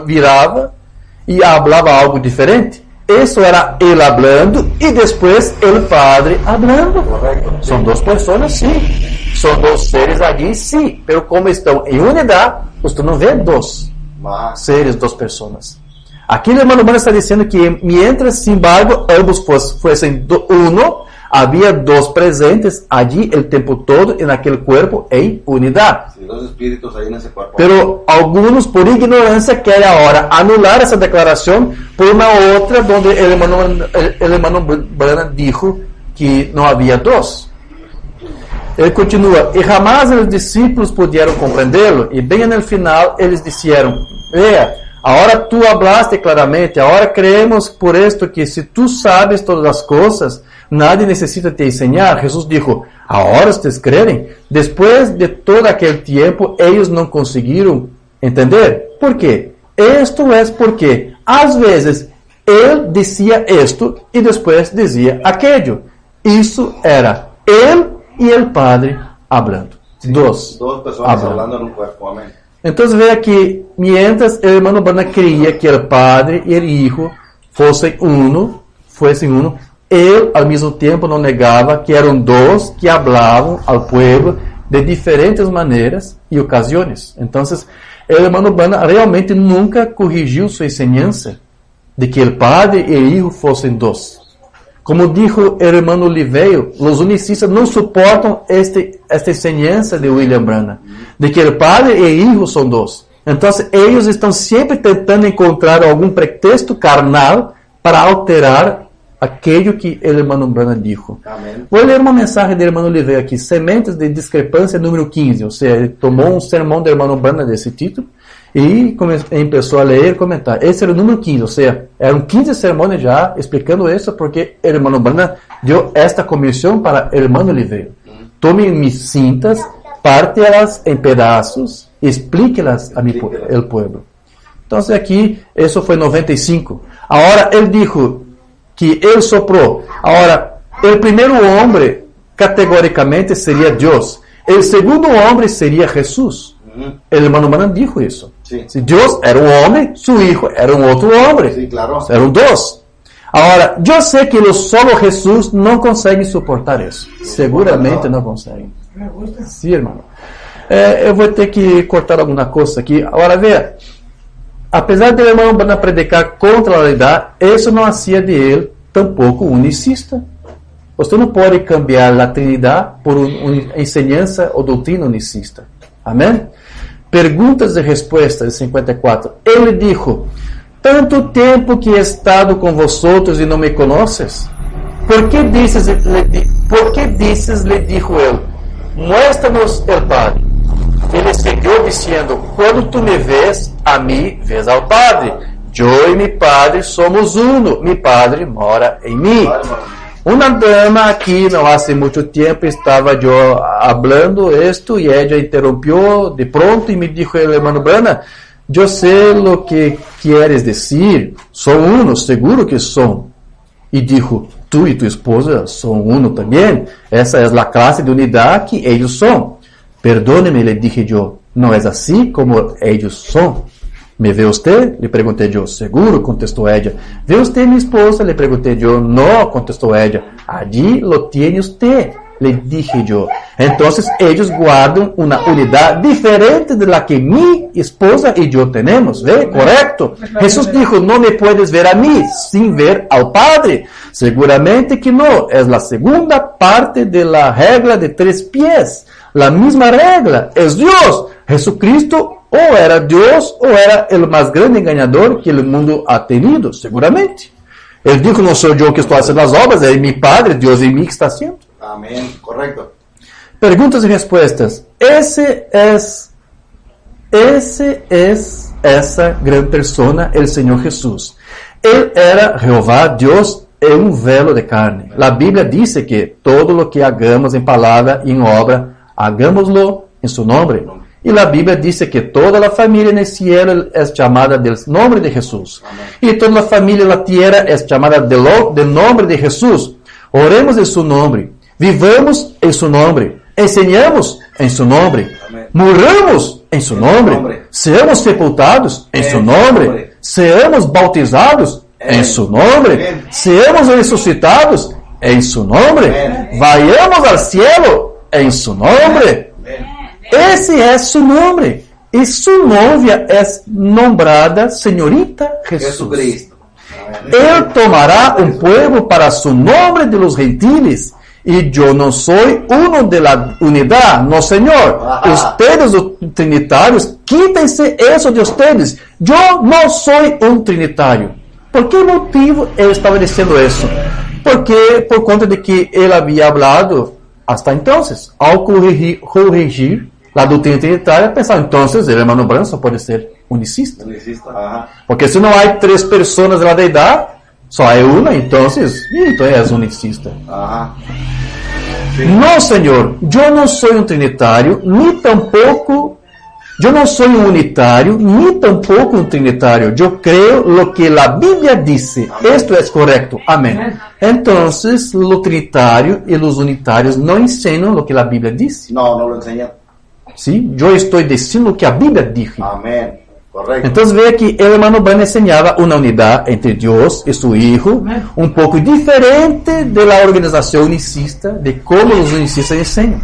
viraba y hablaba algo diferente. Eso era él hablando y después el Padre hablando. Correcto. Son dos personas, sí. Son dos seres allí, sí. Pero como están en unidad, usted no ve dos seres, dos personas. Aquí el hermano está diciendo que mientras, sin embargo, ambos fuesen uno, había dos presentes allí el tiempo todo en aquel cuerpo en unidad. Sí, dos espíritus ahí en ese cuerpo. Pero algunos, por ignorancia, quieren ahora anular esa declaración por una otra donde el hermano Branham dijo que no había dos. Ele continua, e jamás os discípulos pudieron comprenderlo, e bem no final eles disseram, vea, ahora tú hablaste claramente, ahora creemos por esto que si tú sabes todas las cosas, nadie necesita te enseñar. Jesús dijo, ahora ustedes creen. Después de todo aquel tiempo, ellos no consiguieron entender. ¿Por qué? Esto es porque, às vezes, él decía esto y después decía aquello. Eso era él y el Padre hablando. Sí, dos personas hablando en un cuerpo. Amén. Entonces vea que mientras el hermano Branham creía que el Padre y el Hijo fuesen uno, él al mismo tiempo no negaba que eran dos que hablaban al pueblo de diferentes maneras y ocasiones. Entonces el hermano Branham realmente nunca corrigió su enseñanza de que el Padre y el Hijo fuesen dos. Como dijo el hermano Oliveira, los unicistas no soportan esta enseñanza de William Branham, de que el Padre y el Hijo son dos. Entonces ellos están siempre tentando encontrar algún pretexto carnal para alterar aquello que el hermano Branham dijo. Amén. Voy a leer una mensaje del hermano Oliveira aquí, Sementes de Discrepância número 15, o sea, él tomó un sermón del hermano Branham de ese título y empezó a leer y comentar. Ese era el número 15, o sea, eran 15 sermones ya explicando eso porque el hermano Branham dio esta comisión para el hermano Oliveira. Tome mis cintas, pártelas en pedazos, explíquelas a el pueblo. Entonces aquí, eso fue 95. Ahora él dijo que él sopló. Ahora, el primer hombre categóricamente sería Dios. El segundo hombre sería Jesús. El hermano Branham dijo eso. Sí. Si Dios era un hombre, su hijo era un otro hombre. Sí, claro. Eran dos. Ahora, yo sé que solo Jesús no consegue soportar eso. Seguramente no consegue. Sí, hermano. Eu vou ter que cortar alguma coisa aqui. Agora, veja. Apesar de o irmão Branham predicar contra a realidade, isso não hacía de ele tampouco unicista. Você não pode cambiar a Trindade por uma enseñança ou doutrina unicista. Amém? Perguntas e respostas de 54. Ele dijo, tanto tempo que he estado com vosotros e não me conoces? Por que dices, lhe dijo ele, muéstranos el Padre. Ele seguiu dizendo, quando tu me vês, a mim vês ao Padre. Eu e mi Padre somos uno. Mi Padre mora em mim. Uma dama aqui, não há muito tempo, estava eu falando isto e ela interrompeu de pronto e me disse, hermano Branham, eu sei o que queres dizer, sou uno, seguro que sou. E dijo, tu e tu esposa são uno também. Essa é a classe de unidade que eles são. Perdone-me, le dije yo, não é assim como eles são. ¿Me ve usted? Le pregunté yo. Seguro, contestó ella. ¿Ve usted mi esposa? Le pregunté yo. No, contestó ella. Allí lo tiene usted. le dije yo. Entonces ellos guardan una unidad diferente de la que mi esposa y yo tenemos. ¿Ve? Correcto. Jesús dijo, no me puedes ver a mí sin ver al Padre. Seguramente que no. Es la segunda parte de la regla de 3 pies. La misma regla. Es Dios. Jesucristo o era Dios o era el más grande engañador que el mundo ha tenido. Seguramente. Él dijo, no soy yo que estoy haciendo las obras, es mi Padre, Dios en mí que está haciendo. Amén, correcto. Preguntas y respuestas. Ese es esa gran persona, el Señor Jesús. Él era Jehová, Dios en un velo de carne. La Biblia dice que todo lo que hagamos en palabra y en obra, hagámoslo en su nombre. Y la Biblia dice que toda la familia en el cielo es llamada del nombre de Jesús. Amén. Y toda la familia en la tierra es llamada del nombre de Jesús. Oremos en su nombre. Vivamos en su nombre. Enseñamos en su nombre. Amén. Muramos en su nombre. Seamos sepultados en su nombre. Seamos bautizados en su nombre. Seamos resucitados en su nombre. Vayamos al cielo en su nombre. Ese es su nombre. Y su novia es nombrada Señorita Jesús. Él tomará un pueblo para su nombre de los gentiles. Y yo no soy uno de la unidad. No, Señor. Ustedes, los trinitarios, quítense eso de ustedes. Yo no soy un trinitario. ¿Por qué motivo él estaba diciendo eso? Porque por cuenta de que él había hablado hasta entonces. Al corregir la doctrina trinitaria, pensaba, entonces el hermano Branham só puede ser unicista. Porque si no hay 3 personas de la deidad, só hay una, entonces es unicista. Sí. No, Señor, yo no soy un trinitario, ni tampoco, yo no soy un unitario, ni tampoco un trinitario. Yo creo lo que la Biblia dice. Amén. Esto es correcto. Amén. Entonces, los trinitarios y los unitarios no enseñan lo que la Biblia dice. No lo enseñan. Sí, yo estoy diciendo lo que la Biblia dice. Amén. Correcto. Entonces ve que el hermano Branham enseñaba una unidad entre Dios y su Hijo, un poco diferente de la organización unicista, de como los unicistas enseñan.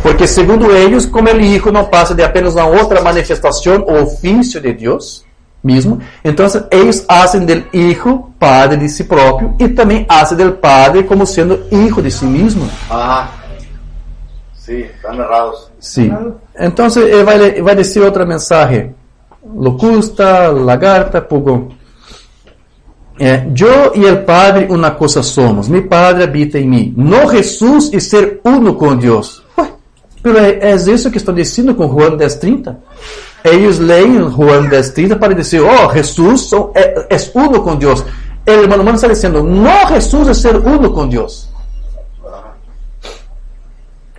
Porque segundo ellos, como el Hijo no pasa de apenas una otra manifestación o oficio de Dios mismo, entonces ellos hacen del Hijo Padre de sí propio y también hacen del Padre como siendo Hijo de sí mismo. Sí, están errados. Sí. Entonces él va a decir otro mensaje. Locusta, lagarta, pulgón. Yo y el Padre una cosa somos. Mi Padre habita en mí. No Jesús y ser uno con Dios. Pero es eso que están diciendo con Juan 10:30. Ellos leen Juan 10:30 para decir, Jesús es uno con Dios. El hermano está diciendo, no Jesús es ser uno con Dios.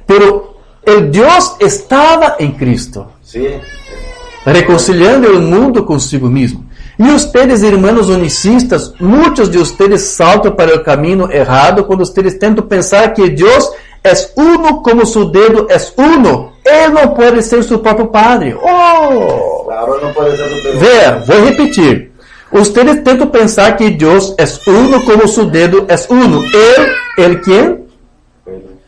Pero el Dios estaba en Cristo. Sí. Reconciliando el mundo consigo mismo. Y ustedes, hermanos unicistas, muchos de ustedes saltan para el camino errado cuando ustedes tentan pensar que Dios es uno como su dedo es uno. Él no puede ser su propio Padre. Claro, no puede ser su propio Padre. Vea, voy a repetir. Ustedes tentan pensar que Dios es uno como su dedo es uno. ¿El quién?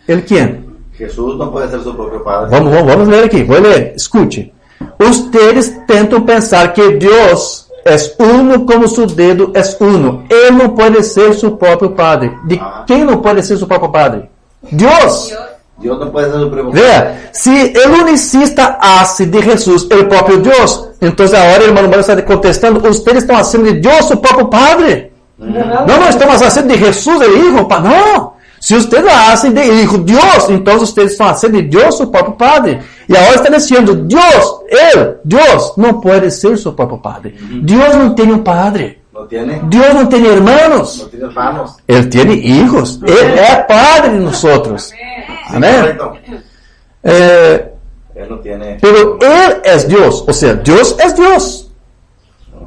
¿El quién? Jesús no puede ser su propio Padre. Vamos a leer aquí. Voy a leer. Escuche. Ustedes tentam pensar que Deus é uno como su dedo é uno. Ele não pode ser seu próprio Padre. De quem não pode ser seu próprio Padre? Deus. Deus não pode ser seu próprio Padre. Vea, se o unicista hace de Jesus o próprio Deus, então agora o irmão está contestando, vocês estão fazendo de Deus o próprio Padre. Não, estamos fazendo de Jesus o Hijo. Não. Se ustedes hacen de Hijo Dios, entonces ustedes están haciendo de Dios su propio Padre. Y ahora están diciendo, Dios no puede ser su propio Padre. Dios no tiene un Padre. ¿No tiene? Dios no tiene hermanos. No tiene hermanos. Él tiene hijos. Él es Padre de nosotros. Amén. Él no tiene. Pero Él es Dios. O sea, Dios es Dios.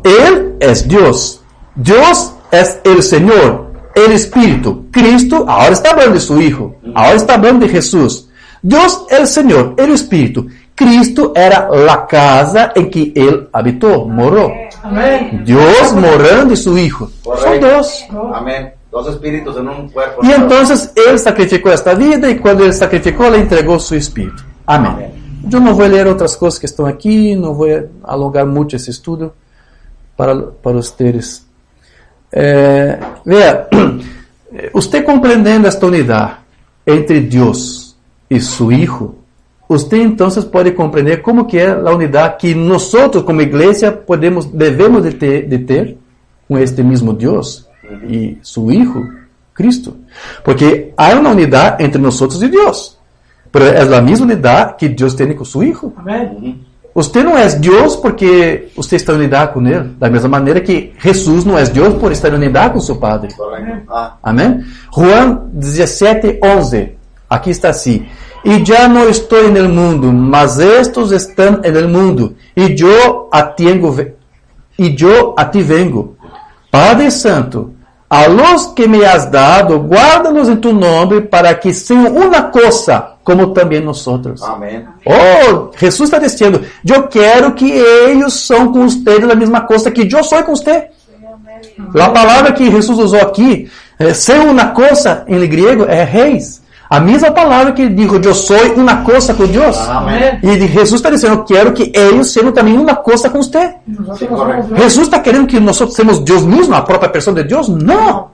Él es Dios. Dios es el Señor. El Espíritu, Cristo, ahora está hablando de su Hijo, ahora está hablando de Jesús. Dios, el Señor, el Espíritu. Cristo era la casa en que Él habitó, moró. Amén. Dios morando y su Hijo. Correcto. Son dos. Amén. Dos espíritus en un cuerpo. Y entonces Él sacrificó esta vida y cuando Él sacrificó, le entregó su Espíritu. Amén. Amén. Yo no voy a leer otras cosas que están aquí, no voy a alongar mucho ese estudio para ustedes. Vea, usted comprendiendo esta unidad entre Dios y su Hijo, usted entonces puede comprender cómo que es la unidad que nosotros como iglesia debemos de ter con este mismo Dios y su Hijo, Cristo. Porque hay una unidad entre nosotros y Dios, pero es la misma unidad que Dios tiene con su Hijo. Amén. Usted no es Dios porque usted está en unidad con Él, da mesma maneira que Jesús no es Dios por estar en unidad con su Padre. Correcto. Ah, Amén. Juan 17:11. Aquí está así. Y ya no estoy en el mundo, mas estos están en el mundo. Y yo a ti vengo. Padre Santo, a los que me has dado, guárdalos en tu nombre para que sean una cosa, como también nosotros. amén. Oh, Jesús está diciendo, yo quiero que ellos son con ustedes la misma cosa que yo soy con usted. La palabra que Jesús usó aquí, ser una cosa, en el griego, es reis. A mesma palavra que ele dijo, eu sou uma coisa com Deus. Amém. E Jesus está dizendo, eu quero que eles sejam também uma coisa com você. Sí, correcto. Jesus está querendo que nós sejamos Deus mesmo, a própria pessoa de Deus? Não.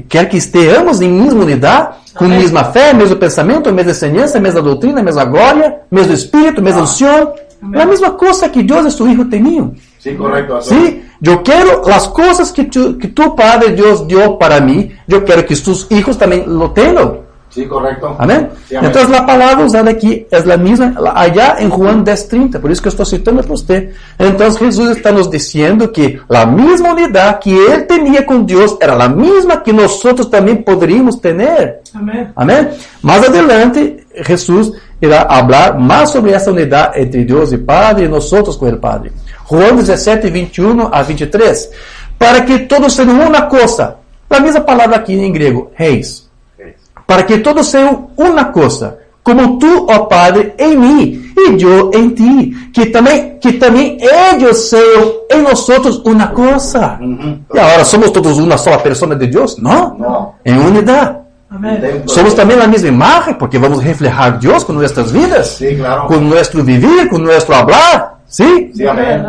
Quer que estejamos em mesma unidade, com a mesma fé, mesmo pensamento, mesma ensinança, mesma doutrina, mesma glória, mesmo espírito, mesma unção. É a mesma coisa que Deus e seu Filho tinham. Sí, correcto. Sí, yo quiero las cosas que tu Padre Dios dio para mí, yo quiero que tus hijos también lo tengan. Sí, correcto. Amén. Sí, amén. Entonces la palabra usada aquí es la misma allá en Juan 10:30, por eso que estoy citando para usted. Entonces Jesús está nos diciendo que la misma unidad que Él tenía con Dios era la misma que nosotros también podríamos tener. Amén. Amén. Más adelante Jesús irá hablar más sobre esa unidad entre Dios y Padre y nosotros con el Padre. Juan 17:21-23. Para que todos sean una cosa. La misma palabra aquí en griego, reis. Para que todos sean una cosa, como tú, oh Padre, en mí, y yo en ti, que también ellos sean en nosotros una cosa. Y ahora, ¿somos todos una sola persona de Dios? No, No. en unidad. Amén. Somos también la misma imagen, porque vamos a reflejar a Dios con nuestras vidas, Sí, claro. con nuestro vivir, con nuestro hablar, ¿sí? Sí, amén.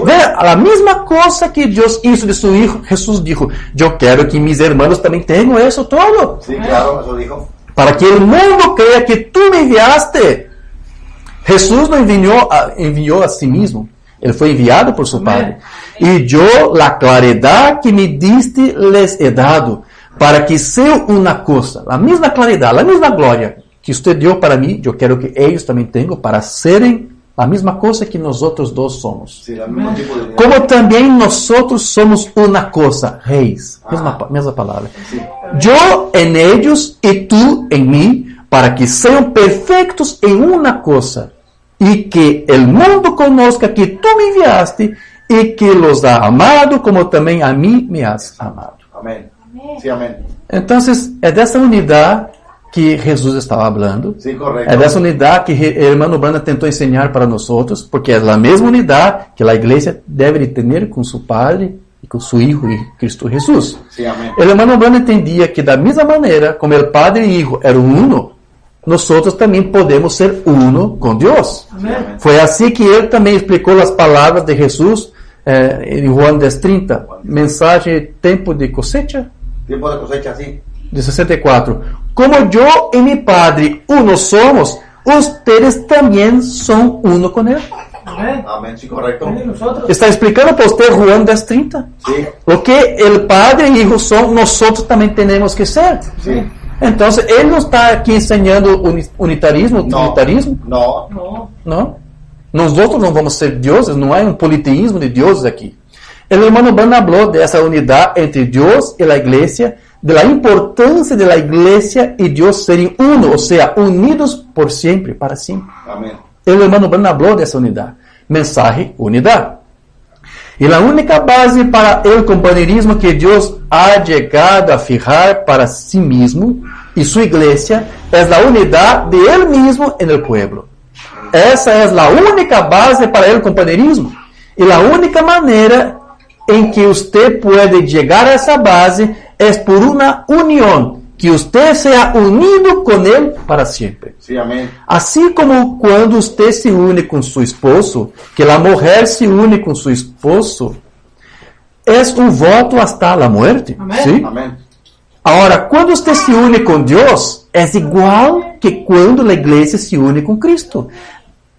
Vea, la misma cosa que Dios hizo de su Hijo, Jesús dijo, yo quiero que mis hermanos también tengan eso todo, Sí, claro, eso dijo. para que el mundo crea que tú me enviaste. Jesús no envió a sí mismo, Él fue enviado por su Padre. Y yo la claridad que me diste les he dado, para que sean una cosa, la misma claridad, la misma gloria que usted dio para mí, yo quiero que ellos también tengan para serem la misma cosa que nosotros dos somos. Sí, el mismo tipo de... Como también nosotros somos una cosa, reis, misma palabra. Sí. Yo en ellos y tú en mí, para que sean perfectos en una cosa, y que el mundo conozca que tú me enviaste y que los ha amado como también a mí me has amado. Amén. Sí, amén. Entonces, es de esa unidad que Jesús estaba hablando. Sí, correcto. É dessa unidade que o hermano Branda tentou ensinar para nós, porque é a mesma unidade que a igreja deve ter com seu Padre e com seu Hijo e Cristo Jesus. Sí, amén. O hermano Branda entendia que da mesma maneira como o Padre e o Hijo eram uno, nós também podemos ser uno com Deus. Amén. Foi assim que ele também explicou as palavras de Jesus em Juan 10:30, mensagem tempo de cosecha, Tiempo de cosecha, sí. de 64. Como yo y mi Padre uno somos, ustedes también son uno con Él. Amén. Amén, sí, correcto. Amén. Nosotros. Está explicando para usted Juan 10:30. Sí, Lo que el Padre y Hijo son, nosotros también tenemos que ser. sí. Entonces, Él no está aquí enseñando unitarismo, No. trinitarismo, No. No. ¿no? Nosotros no vamos a ser dioses, no hay un politeísmo de dioses aquí. El hermano Branda habló de esa unidad entre Dios y la iglesia, de la importancia de la iglesia y Dios serem uno, o sea, unidos por siempre, para siempre. Amén. El hermano Branda habló de esa unidad. Mensaje, unidad. Y la única base para el compañerismo que Dios ha llegado a fijar para sí mismo y su iglesia es la unidad de Él mismo en el pueblo. Esa es la única base para el compañerismo. Y la única manera en que usted puede llegar a esa base es por una unión que usted sea unido con Él para siempre. Sí, amén. Así como cuando usted se une con su esposo, que la mujer se une con su esposo, es un voto hasta la muerte. Amén. ¿Sí? Amén. Ahora, cuando usted se une con Dios, es igual que cuando la iglesia se une con Cristo.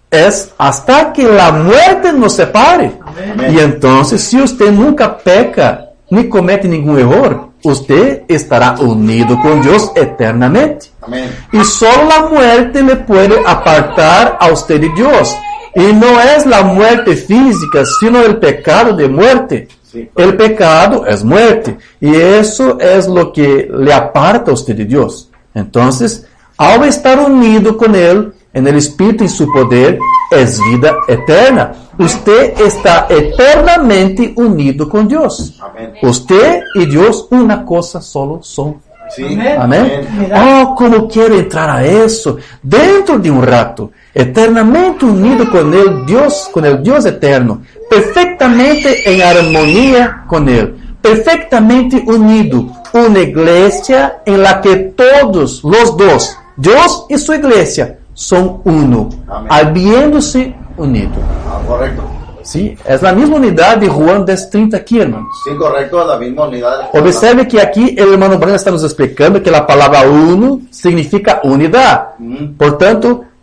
Es hasta que la muerte nos separe. Amén. Y entonces, si usted nunca peca ni comete ningún error, usted estará unido con Dios eternamente. Amén. Y solo la muerte le puede apartar a usted de Dios. Y no es la muerte física, sino el pecado de muerte. Sí. El pecado es muerte. Y eso es lo que le aparta a usted de Dios. Entonces, al estar unido con Él, en el Espíritu y su poder, es vida eterna. Usted está eternamente unido con Dios. Amén. Usted y Dios, una cosa solo son. Sí. Amén. Amén. Oh, como quiero entrar a eso. Dentro de un rato, eternamente unido con el Dios eterno, perfectamente en armonía con Él, perfectamente unido. Una iglesia en la que todos los dos, Dios y su iglesia, son uno, Amén. habiéndose unido. Ah, correcto. ¿Sí? Es la misma unidad de Juan 10:30 aquí, hermanos. Sí, correcto, la misma unidad. Observe que aquí el hermano Branham está nos explicando que la palabra uno significa unidad. Por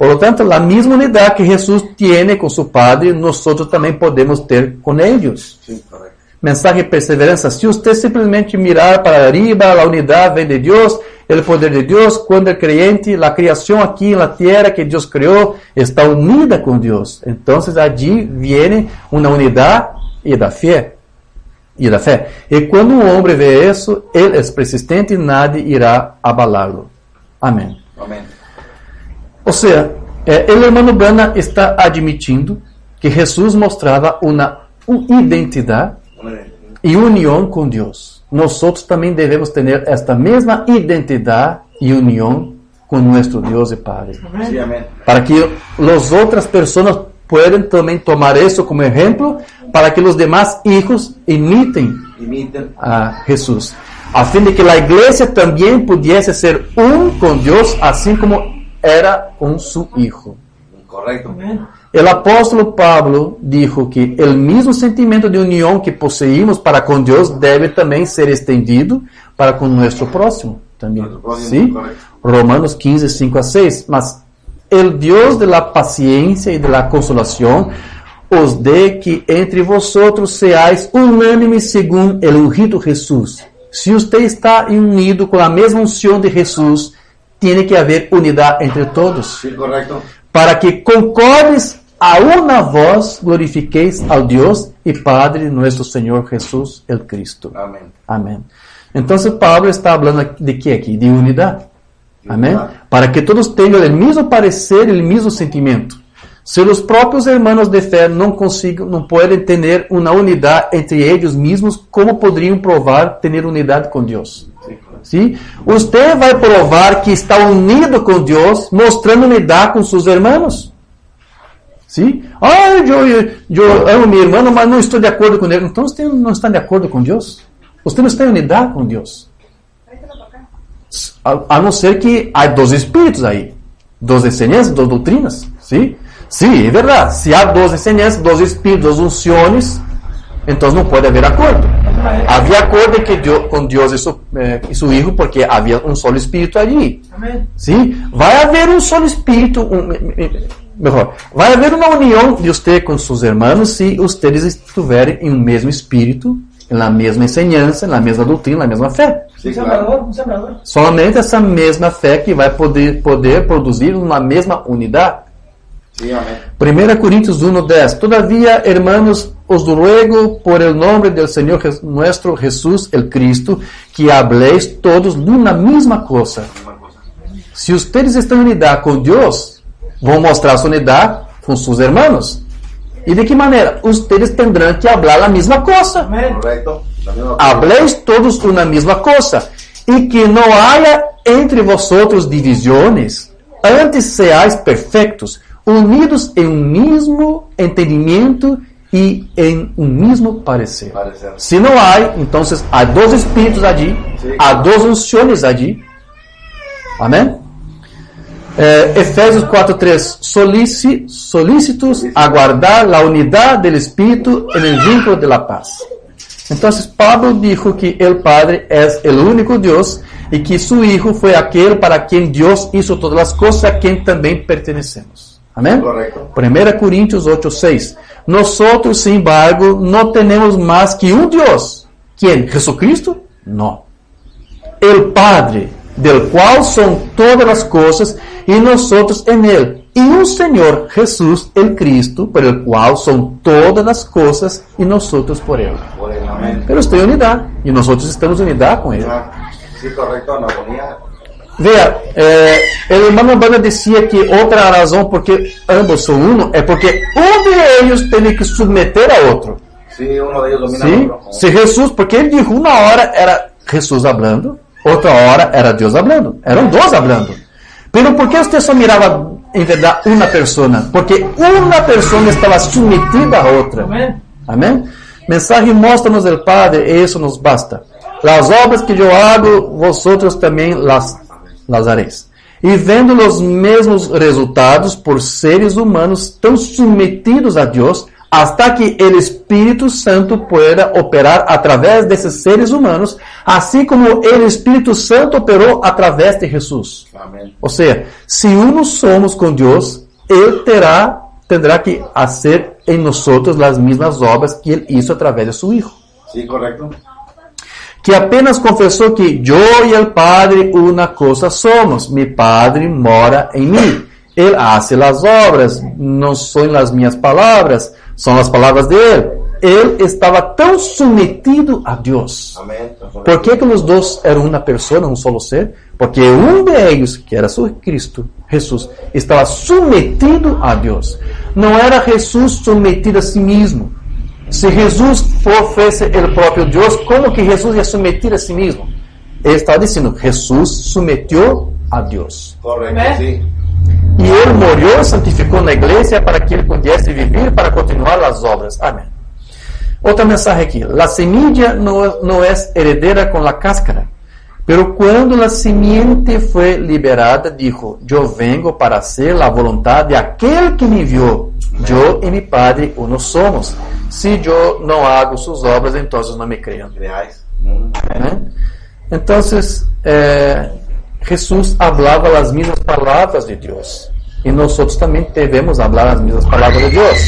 lo tanto, la misma unidad que Jesús tiene con su Padre, nosotros también podemos ter con ellos. Sí, correcto. Mensaje de perseveranza. Si usted simplemente mirar para arriba, la unidad ven de Dios, el poder de Dios, cuando el creyente, la creación aquí en la tierra que Dios creó, está unida con Dios. Entonces allí viene una unidad y la fe. Y cuando un hombre ve eso, él es persistente y nadie irá a abalarlo. Amén. Amén. O sea, el hermano Branham está admitindo que Jesús mostraba una identidad y unión con Dios. Nosotros también debemos tener esta misma identidad y unión con nuestro Dios y Padre. Sí, amén. Para que las otras personas puedan también tomar eso como ejemplo, para que los demás hijos imiten Imiten. a Jesús. A fin de que la iglesia también pudiese ser un con Dios, así como era con su Hijo. Correcto. Amén. El apóstolo Pablo dijo que el mismo sentimiento de unión que poseímos para con Dios debe también ser extendido para con nuestro próximo también. Nuestro próximo, ¿Sí? correcto. Romanos 15, 5 a 6. Mas el Dios de la paciencia y de la consolación os dé que entre vosotros seáis unánimes según el ungido Jesús. Si usted está unido con la misma unción de Jesús, tiene que haber unidad entre todos. Sí, correcto. Para que concordes a una voz, glorifiquéis al Dios y Padre nuestro Señor Jesús, el Cristo. Amén. Amén. Entonces Pablo está hablando de qué aquí? De unidad. Amén. Unidad. Para que todos tengan el mismo parecer, el mismo sentimiento. Si los propios hermanos de fe no pueden tener una unidad entre ellos mismos, ¿cómo podrían probar tener unidad con Dios? Sí, correcto. ¿Sí? Usted va a probar que está unido con Dios mostrando unidad con sus hermanos. ¿Sí? Ay, yo amo a mi hermano, mas no estoy de acuerdo con él. Entonces usted no está de acuerdo con Dios. Usted no está en unidad con Dios. A no ser que hay dos espíritus ahí. Dos enseñanzas, dos doctrinas. ¿Sí? Sí, es verdad. Si hay dos enseñanzas, dos espíritus, dos unciones, entonces no puede haber acuerdo. Había acuerdo con Dios y su Hijo porque había un solo espíritu allí. Amén. ¿Sí? Va a haber un solo espíritu, mejor, va a haber una unión de usted con sus hermanos si ustedes estuvieran en un mismo espíritu, en la misma enseñanza, en la misma doctrina, en la misma fe. Sí, Un claro. sembrador, un sembrador. Solamente essa mesma fé que vai poder produzir uma mesma unidade. Sí, amén. 1 Coríntios 1:10. Todavía, hermanos, os ruego por el nombre del Señor nuestro Jesús el Cristo, que habléis todos de una misma cosa. Una cosa. Se ustedes estão em unidade com Deus, vão mostrar sua unidade com seus hermanos. E de que maneira? Ustedes tendrán que hablar a mesma coisa. Amén. Correcto. La misma cosa. Habléis todos una misma cosa, y que no haya entre vosotros divisiones, antes seáis perfectos, unidos en un mismo entendimiento y en un mismo parecer. Parecer. Si no hay, entonces hay dos espíritus allí, Sí. hay dos unciones allí. Amén. Efesios 4:3, solícitos a guardar la unidad del Espíritu en el vínculo de la paz. Entonces Pablo dijo que el Padre es el único Dios y que su Hijo fue aquel para quien Dios hizo todas las cosas, a quien también pertenecemos. Amén. Correcto. 1 Corintios 8:6. Nosotros, sin embargo, no tenemos más que un Dios. ¿Quién? ¿Jesucristo? No. El Padre, del cual son todas las cosas, y nosotros en Él. Y un Señor, Jesús, el Cristo, por el cual son todas las cosas, y nosotros por Él. Por el amén. Pero está en unidad, y nosotros estamos en unidad con Él. Ah, sí, correcto, en armonía. Vea, el hermano Banda decía que otra razón porque ambos son uno es porque uno de ellos tiene que someter a otro. Sí, uno de ellos domina ¿Sí? al otro. Si Jesús, porque él dijo una hora era Jesús hablando, otra hora era Dios hablando, eran dos hablando. Pero ¿por qué usted só miraba en verdad una persona? Porque una persona estaba sometida a otra. Amén. Amén. Mensaje muéstranos del Padre, eso nos basta. Las obras que yo hago, vosotros también las haréis. E vendo os mesmos resultados por seres humanos tão submetidos a Deus, hasta que o Espírito Santo pueda operar através desses seres humanos, assim como o Espírito Santo operou através de Jesus. Amén. Ou seja, se unos somos com Deus, Ele tendrá que fazer em nós as mesmas obras que Ele hizo através de seu Hijo. Sí, correcto. Que apenas confessou que eu e o Padre uma coisa somos. Mi Padre mora em mim. Ele hace as obras, não são as minhas palavras, são as palavras de Ele. Ele estava tão submetido a Deus. Amén. Por que os dois eram uma pessoa, um solo ser? Porque um de eles, que era su Cristo, Jesus, estava submetido a Deus. Não era Jesus submetido a si mesmo. Se Jesus fosse o próprio Deus, como que Jesus ia submeter a si mesmo? Ele está dizendo, Jesus submeteu a Deus. Correcto, Amén. sí. E Ele morreu e santificou na igreja para que Ele pudesse viver para continuar as obras. Amém. Outra mensagem aqui. La semilla não é heredera com la cáscara. Pero quando la simiente foi liberada, dijo, yo vengo para hacer la voluntad de aquel que me enviou. Yo y mi Padre uno somos. Si yo no hago sus obras, entonces no me crean. Creáis. Entonces, Jesús hablaba las mismas palabras de Dios. Y nosotros también debemos hablar las mismas palabras de Dios.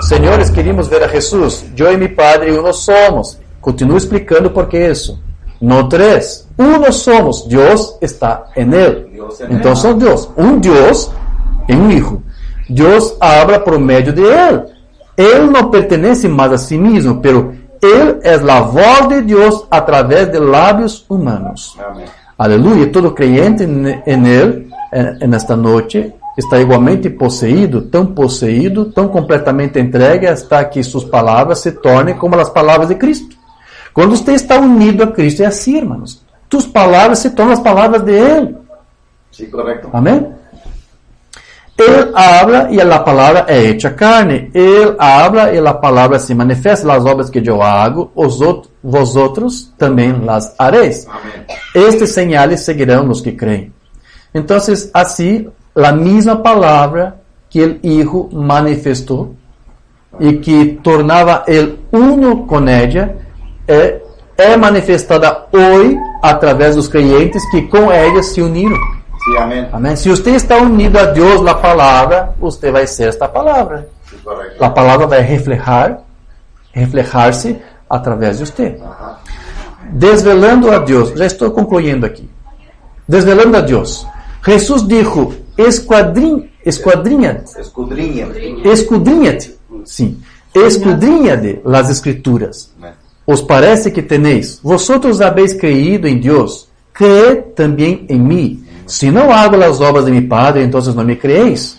Señores, queríamos ver a Jesús. Yo y mi Padre uno somos. Continúo explicando por qué eso. No tres. Uno somos. Dios está en Él. Dios en Entonces son Dios. Un Dios y un Hijo. Dios habla por medio de Él. Él no pertenece más a sí mismo, pero Él es la voz de Dios a través de labios humanos. Amén. Aleluya. Todo creyente en Él, en esta noche, está igualmente poseído, tão completamente entregue, hasta que suas palavras se tornem como as palavras de Cristo. Quando você está unido a Cristo, é assim, irmãos. Tus palavras se tornam as palavras de Ele. Sí, correcto. Amém? Ele habla e a palavra é hecha carne. Ele habla e a palavra se manifesta. As obras que eu hago, vosotros também las haréis. Amén. Estes señales seguirão os que creem. Então, assim, a mesma palavra que o Hijo manifestou e que tornava ele uno com ella, é manifestada hoje através dos crentes que com ella se uniram. Sí, amén. Amém? Se você está unido a Deus na palavra, você vai ser esta palavra. Sí, correcto. A palavra vai reflejar-se através de você. Ajá. Desvelando a Deus. Já estou concluindo aqui. Desvelando a Deus. Jesus dijo, esquadrinha-te. Escudrinha-te. Sim. Escudrinha-te las escrituras. Amén. ¿Os parece que tenéis? Vosotros habéis creído en Dios. Creed también en mí. Si no hago las obras de mi Padre, entonces no me creéis.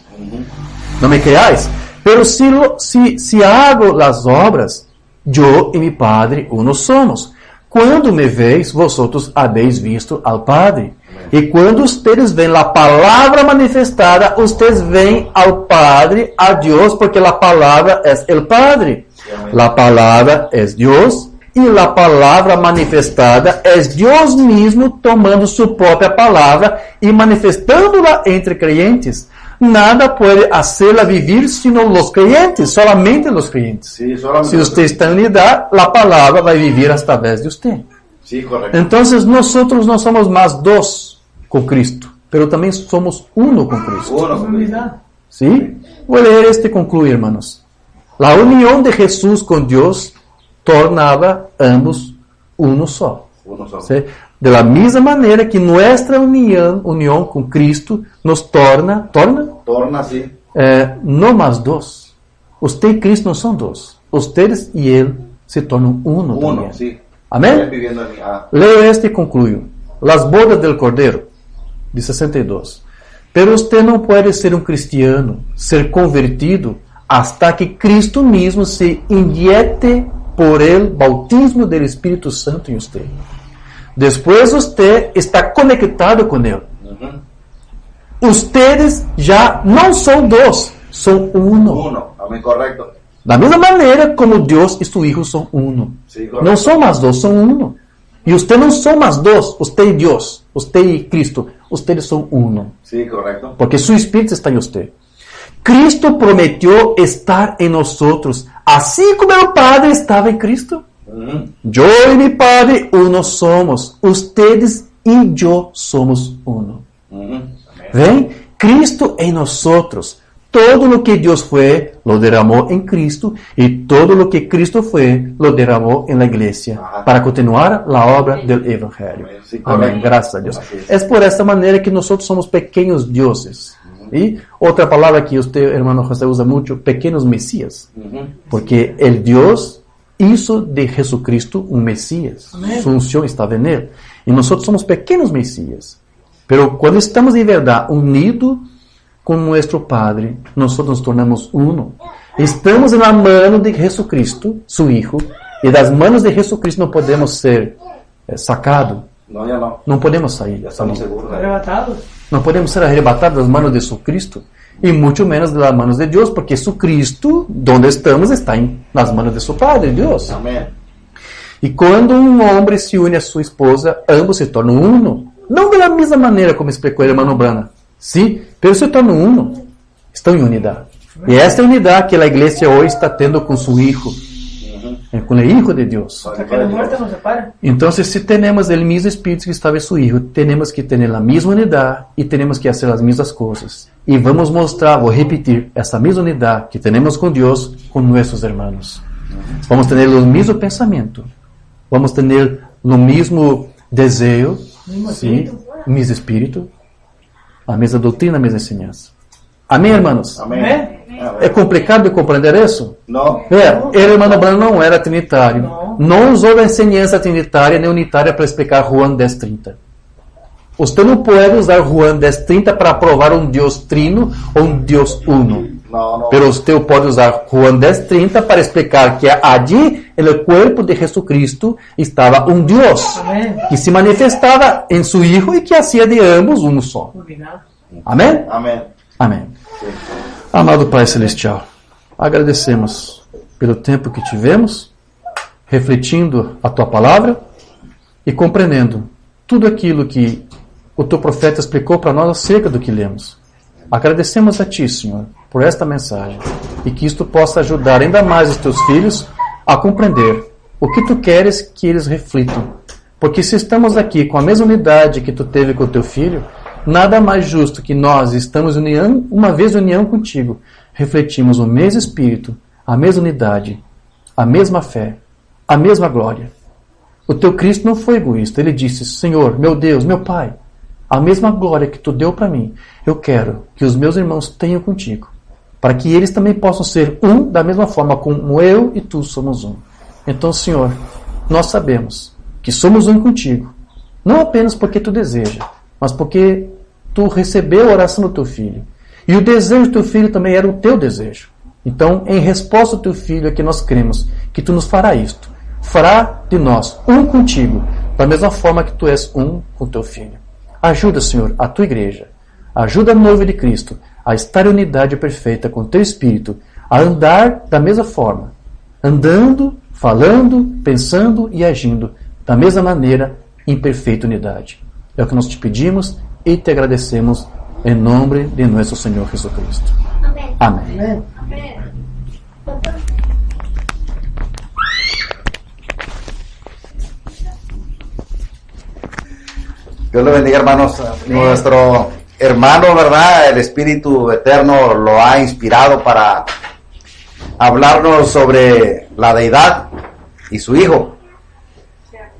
No me creáis. Pero si hago las obras, yo y mi Padre uno somos. Cuando me veis, vosotros habéis visto al Padre. Y cuando ustedes ven la palabra manifestada, ustedes ven al Padre, a Dios, porque la palabra es el Padre. La palabra es Dios y la palabra manifestada es Dios mismo tomando su propia palabra y manifestándola entre creyentes. Nada puede hacerla vivir sino los creyentes, solamente los creyentes. Sí, solamente Si usted está en unidad, la palabra va a vivir a través de usted. Sí, correcto. Entonces nosotros no somos más dos con Cristo, pero también somos uno con Cristo. Uno con Cristo. ¿Sí? Voy a leer este y concluir, hermanos. La unión de Jesús con Dios tornaba ambos uno solo. Uno solo. ¿Sí? De la misma manera que nuestra unión con Cristo nos torna Torna, sí. no más dos. Usted y Cristo no son dos. Ustedes y Él se tornan uno. Uno, también. sí. Amén. Están viviendo en mí. Leo este y concluyo. Las bodas del Cordero, de 62. Pero usted no puede ser un cristiano, ser convertido, hasta que Cristo mismo se inyecte por el bautismo del Espíritu Santo en usted. Después usted está conectado con Él. Ustedes ya no son dos, son uno. Uno, amén, correcto. Da misma manera como Dios y su Hijo son uno. Sí, correcto. No son más dos, son uno. Y usted no son más dos, usted y Dios, usted y Cristo, ustedes son uno. Sí, correcto. Porque su Espíritu está en usted. Cristo prometió estar en nosotros, así como el Padre estaba en Cristo. Yo y mi Padre uno somos, ustedes y yo somos uno. ¿Ven? Cristo en nosotros. Todo lo que Dios fue, lo derramó en Cristo, y todo lo que Cristo fue, lo derramó en la iglesia, para continuar la obra del Evangelio. Sí, Amén, gracias a Dios. Así es. Es por esta manera que nosotros somos pequeños dioses. Y otra palabra que usted, hermano José, usa mucho, pequeños mesías. Porque el Dios hizo de Jesucristo un Mesías. Su unción estaba en Él. Y nosotros somos pequeños mesías. Pero cuando estamos de verdad unidos con nuestro Padre, nosotros nos tornamos uno. Estamos en la mano de Jesucristo, su Hijo, y de las manos de Jesucristo no podemos ser sacados. No, ya no. No podemos sair. Ya estamos seguros. Arrebatados. No podemos ser arrebatados de las manos de Jesucristo. Y mucho menos de las manos de Dios, porque Jesucristo, donde estamos, está en las manos de su Padre, Dios. Amén. Y cuando un hombre se une a su esposa, ambos se tornan uno. No de la misma manera como explicó el hermano Brana, sí, pero se tornan uno. Están en unidad. Y esta unidad que la iglesia hoy está teniendo con su Hijo, con el Hijo de Dios. Hasta que la muerte nos separe. Entonces, si tenemos el mismo Espíritu que estaba en su Hijo, tenemos que tener la misma unidad y tenemos que hacer las mismas cosas. Y vamos a mostrar, voy a repetir, esa misma unidad que tenemos con Dios, con nuestros hermanos. Vamos a tener los mismos pensamientos, vamos a tener lo mismo deseo, ¿sí? El mismo espíritu, la misma doctrina, la misma enseñanza. Amén, hermanos. Amén. É complicado de compreender isso? No. Ele, hermano Brano, não era trinitário. Não usou a enseñança trinitária nem unitária para explicar Juan 10:30. Você não pode usar Juan 10:30 para provar um Deus trino ou um Deus uno. No, no. Pero usted pode usar Juan 10:30 para explicar que allí, en el cuerpo de Jesucristo, estaba un Dios Amén. que se manifestaba en su Hijo y que hacía de ambos uno solo. Amém? Amén. Amém. Amado Pai Celestial, agradecemos pelo tempo que tivemos, refletindo a Tua Palavra e compreendendo tudo aquilo que o Teu Profeta explicou para nós acerca do que lemos. Agradecemos a Ti, Senhor, por esta mensagem e que isto possa ajudar ainda mais os Teus filhos a compreender o que Tu queres que eles reflitam. Porque se estamos aqui com a mesma unidade que Tu teve com o Teu Filho, nada mais justo que nós estamos uma vez em união contigo, refletimos o mesmo Espírito, a mesma unidade, a mesma fé, a mesma glória. O teu Cristo não foi egoísta, ele disse: Senhor, meu Deus, meu Pai, a mesma glória que tu deu para mim, eu quero que os meus irmãos tenham contigo, para que eles também possam ser um da mesma forma como eu e tu somos um. Então, Senhor, nós sabemos que somos um contigo, não apenas porque tu deseja, mas porque tu recebeu a oração do teu filho. E o desejo do teu filho também era o teu desejo. Então, em resposta ao teu filho, é que nós cremos que tu nos fará isto. Fará de nós um contigo, da mesma forma que tu és um com teu filho. Ajuda, Senhor, a tua igreja. Ajuda a noiva de Cristo a estar em unidade perfeita com o teu Espírito, a andar da mesma forma, andando, falando, pensando e agindo da mesma maneira, em perfeita unidade. É o que nós te pedimos e te agradecemos em nome de nosso Senhor Jesucristo. Amém. Amém. Amém. Dios le bendiga, hermanos. Nuestro hermano, ¿verdad? El Espíritu Eterno lo ha inspirado para hablarnos sobre la deidad y su Hijo.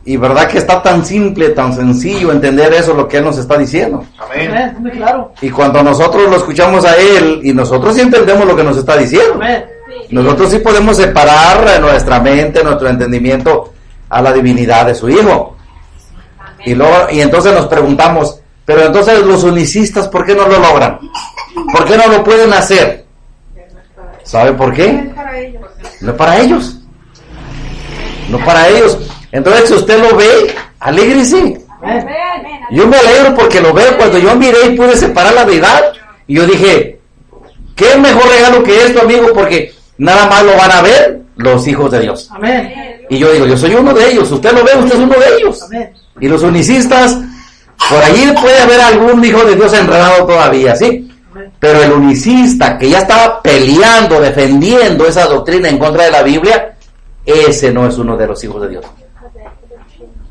Y verdad que está tan simple, tan sencillo entender eso, lo que Él nos está diciendo. Amén. Muy claro. Y cuando nosotros lo escuchamos a Él, y nosotros sí entendemos lo que nos está diciendo. Amén. Nosotros sí podemos separar nuestra mente, nuestro entendimiento a la divinidad de su Hijo. Y entonces nos preguntamos, pero entonces los unicistas, ¿por qué no lo logran? ¿Por qué no lo pueden hacer? ¿Sabe por qué? No es para ellos. No para ellos. Entonces, si usted lo ve, alégrese. Yo me alegro porque lo veo. Cuando yo miré y pude separar la deidad, y yo dije, ¿qué mejor regalo que esto, amigo? Porque nada más lo van a ver los hijos de Dios. Amén. Y yo digo, yo soy uno de ellos. Usted lo ve, usted es uno de ellos. Amén. Y los unicistas, por allí puede haber algún hijo de Dios enredado todavía, ¿sí? Pero el unicista que ya estaba peleando, defendiendo esa doctrina en contra de la Biblia, ese no es uno de los hijos de Dios.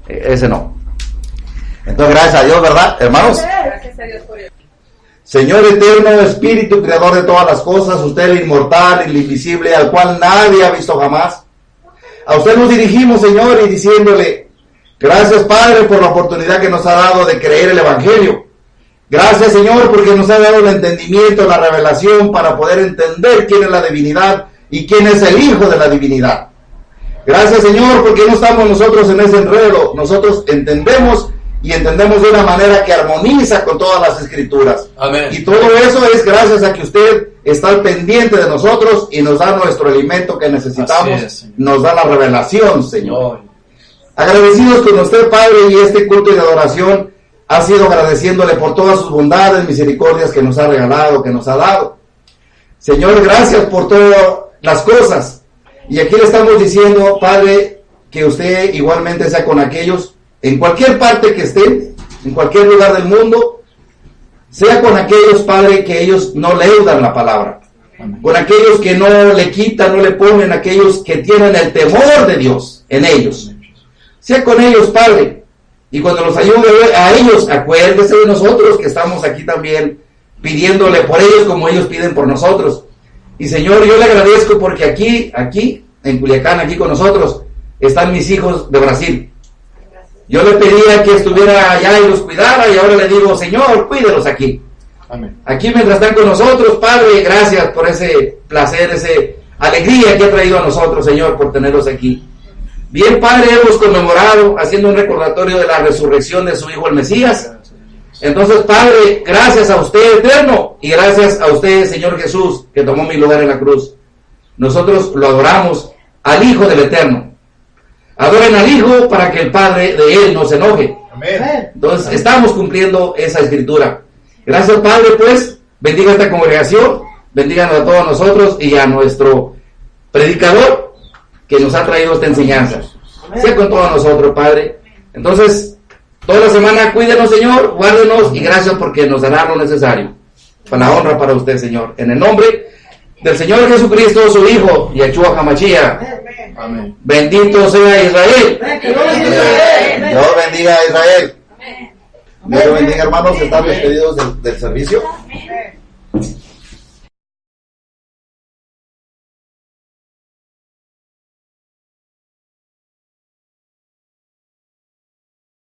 Ese no. Entonces, gracias a Dios, ¿verdad, hermanos? Gracias a Dios por ello. Señor eterno, Espíritu, Creador de todas las cosas, usted el inmortal, el invisible, al cual nadie ha visto jamás. A usted nos dirigimos, Señor, y diciéndole, gracias, Padre, por la oportunidad que nos ha dado de creer el Evangelio. Gracias, Señor, porque nos ha dado el entendimiento, la revelación para poder entender quién es la divinidad y quién es el Hijo de la divinidad. Gracias, Señor, porque no estamos nosotros en ese enredo. Nosotros entendemos y entendemos de una manera que armoniza con todas las Escrituras. Amén. Y todo eso es gracias a que usted está al pendiente de nosotros y nos da nuestro alimento que necesitamos. Así es, Señor. Nos da la revelación, Señor. Agradecidos con usted, Padre, y este culto de adoración ha sido agradeciéndole por todas sus bondades, misericordias que nos ha regalado, que nos ha dado. Señor, gracias por todas las cosas. Y aquí le estamos diciendo, Padre, que usted igualmente sea con aquellos, en cualquier parte que estén, en cualquier lugar del mundo, sea con aquellos, Padre, que ellos no leudan la palabra. Amén. Con aquellos que no le quitan, no le ponen, aquellos que tienen el temor de Dios en ellos. Sea con ellos, Padre, y cuando los ayude a ellos, acuérdese de nosotros que estamos aquí también pidiéndole por ellos como ellos piden por nosotros. Y Señor, yo le agradezco porque aquí, en Culiacán, aquí con nosotros, están mis hijos de Brasil. Yo le pedía que estuviera allá y los cuidara, y ahora le digo, Señor, cuídelos aquí. Amén. Aquí mientras están con nosotros, Padre, gracias por ese placer, esa alegría que ha traído a nosotros, Señor, por tenerlos aquí. Bien, Padre, hemos conmemorado, haciendo un recordatorio de la resurrección de su Hijo el Mesías. Entonces, Padre, gracias a usted, eterno, y gracias a usted, Señor Jesús, que tomó mi lugar en la cruz. Nosotros lo adoramos al Hijo del Eterno. Adoren al Hijo para que el Padre de Él no se enoje. Amén. Entonces, estamos cumpliendo esa escritura. Gracias, Padre, pues, bendiga esta congregación, bendigan a todos nosotros y a nuestro predicador que nos ha traído esta enseñanza. Sea con todos nosotros, Padre. Entonces, toda la semana cuídenos, Señor, guárdenos y gracias porque nos dará lo necesario. Para la honra para usted, Señor. En el nombre del Señor Jesucristo, su Hijo, Yeshua HaMashiach. Amén. Bendito sea Israel. Dios bendiga a Israel. Dios lo bendiga, hermanos. Están despedidos del servicio.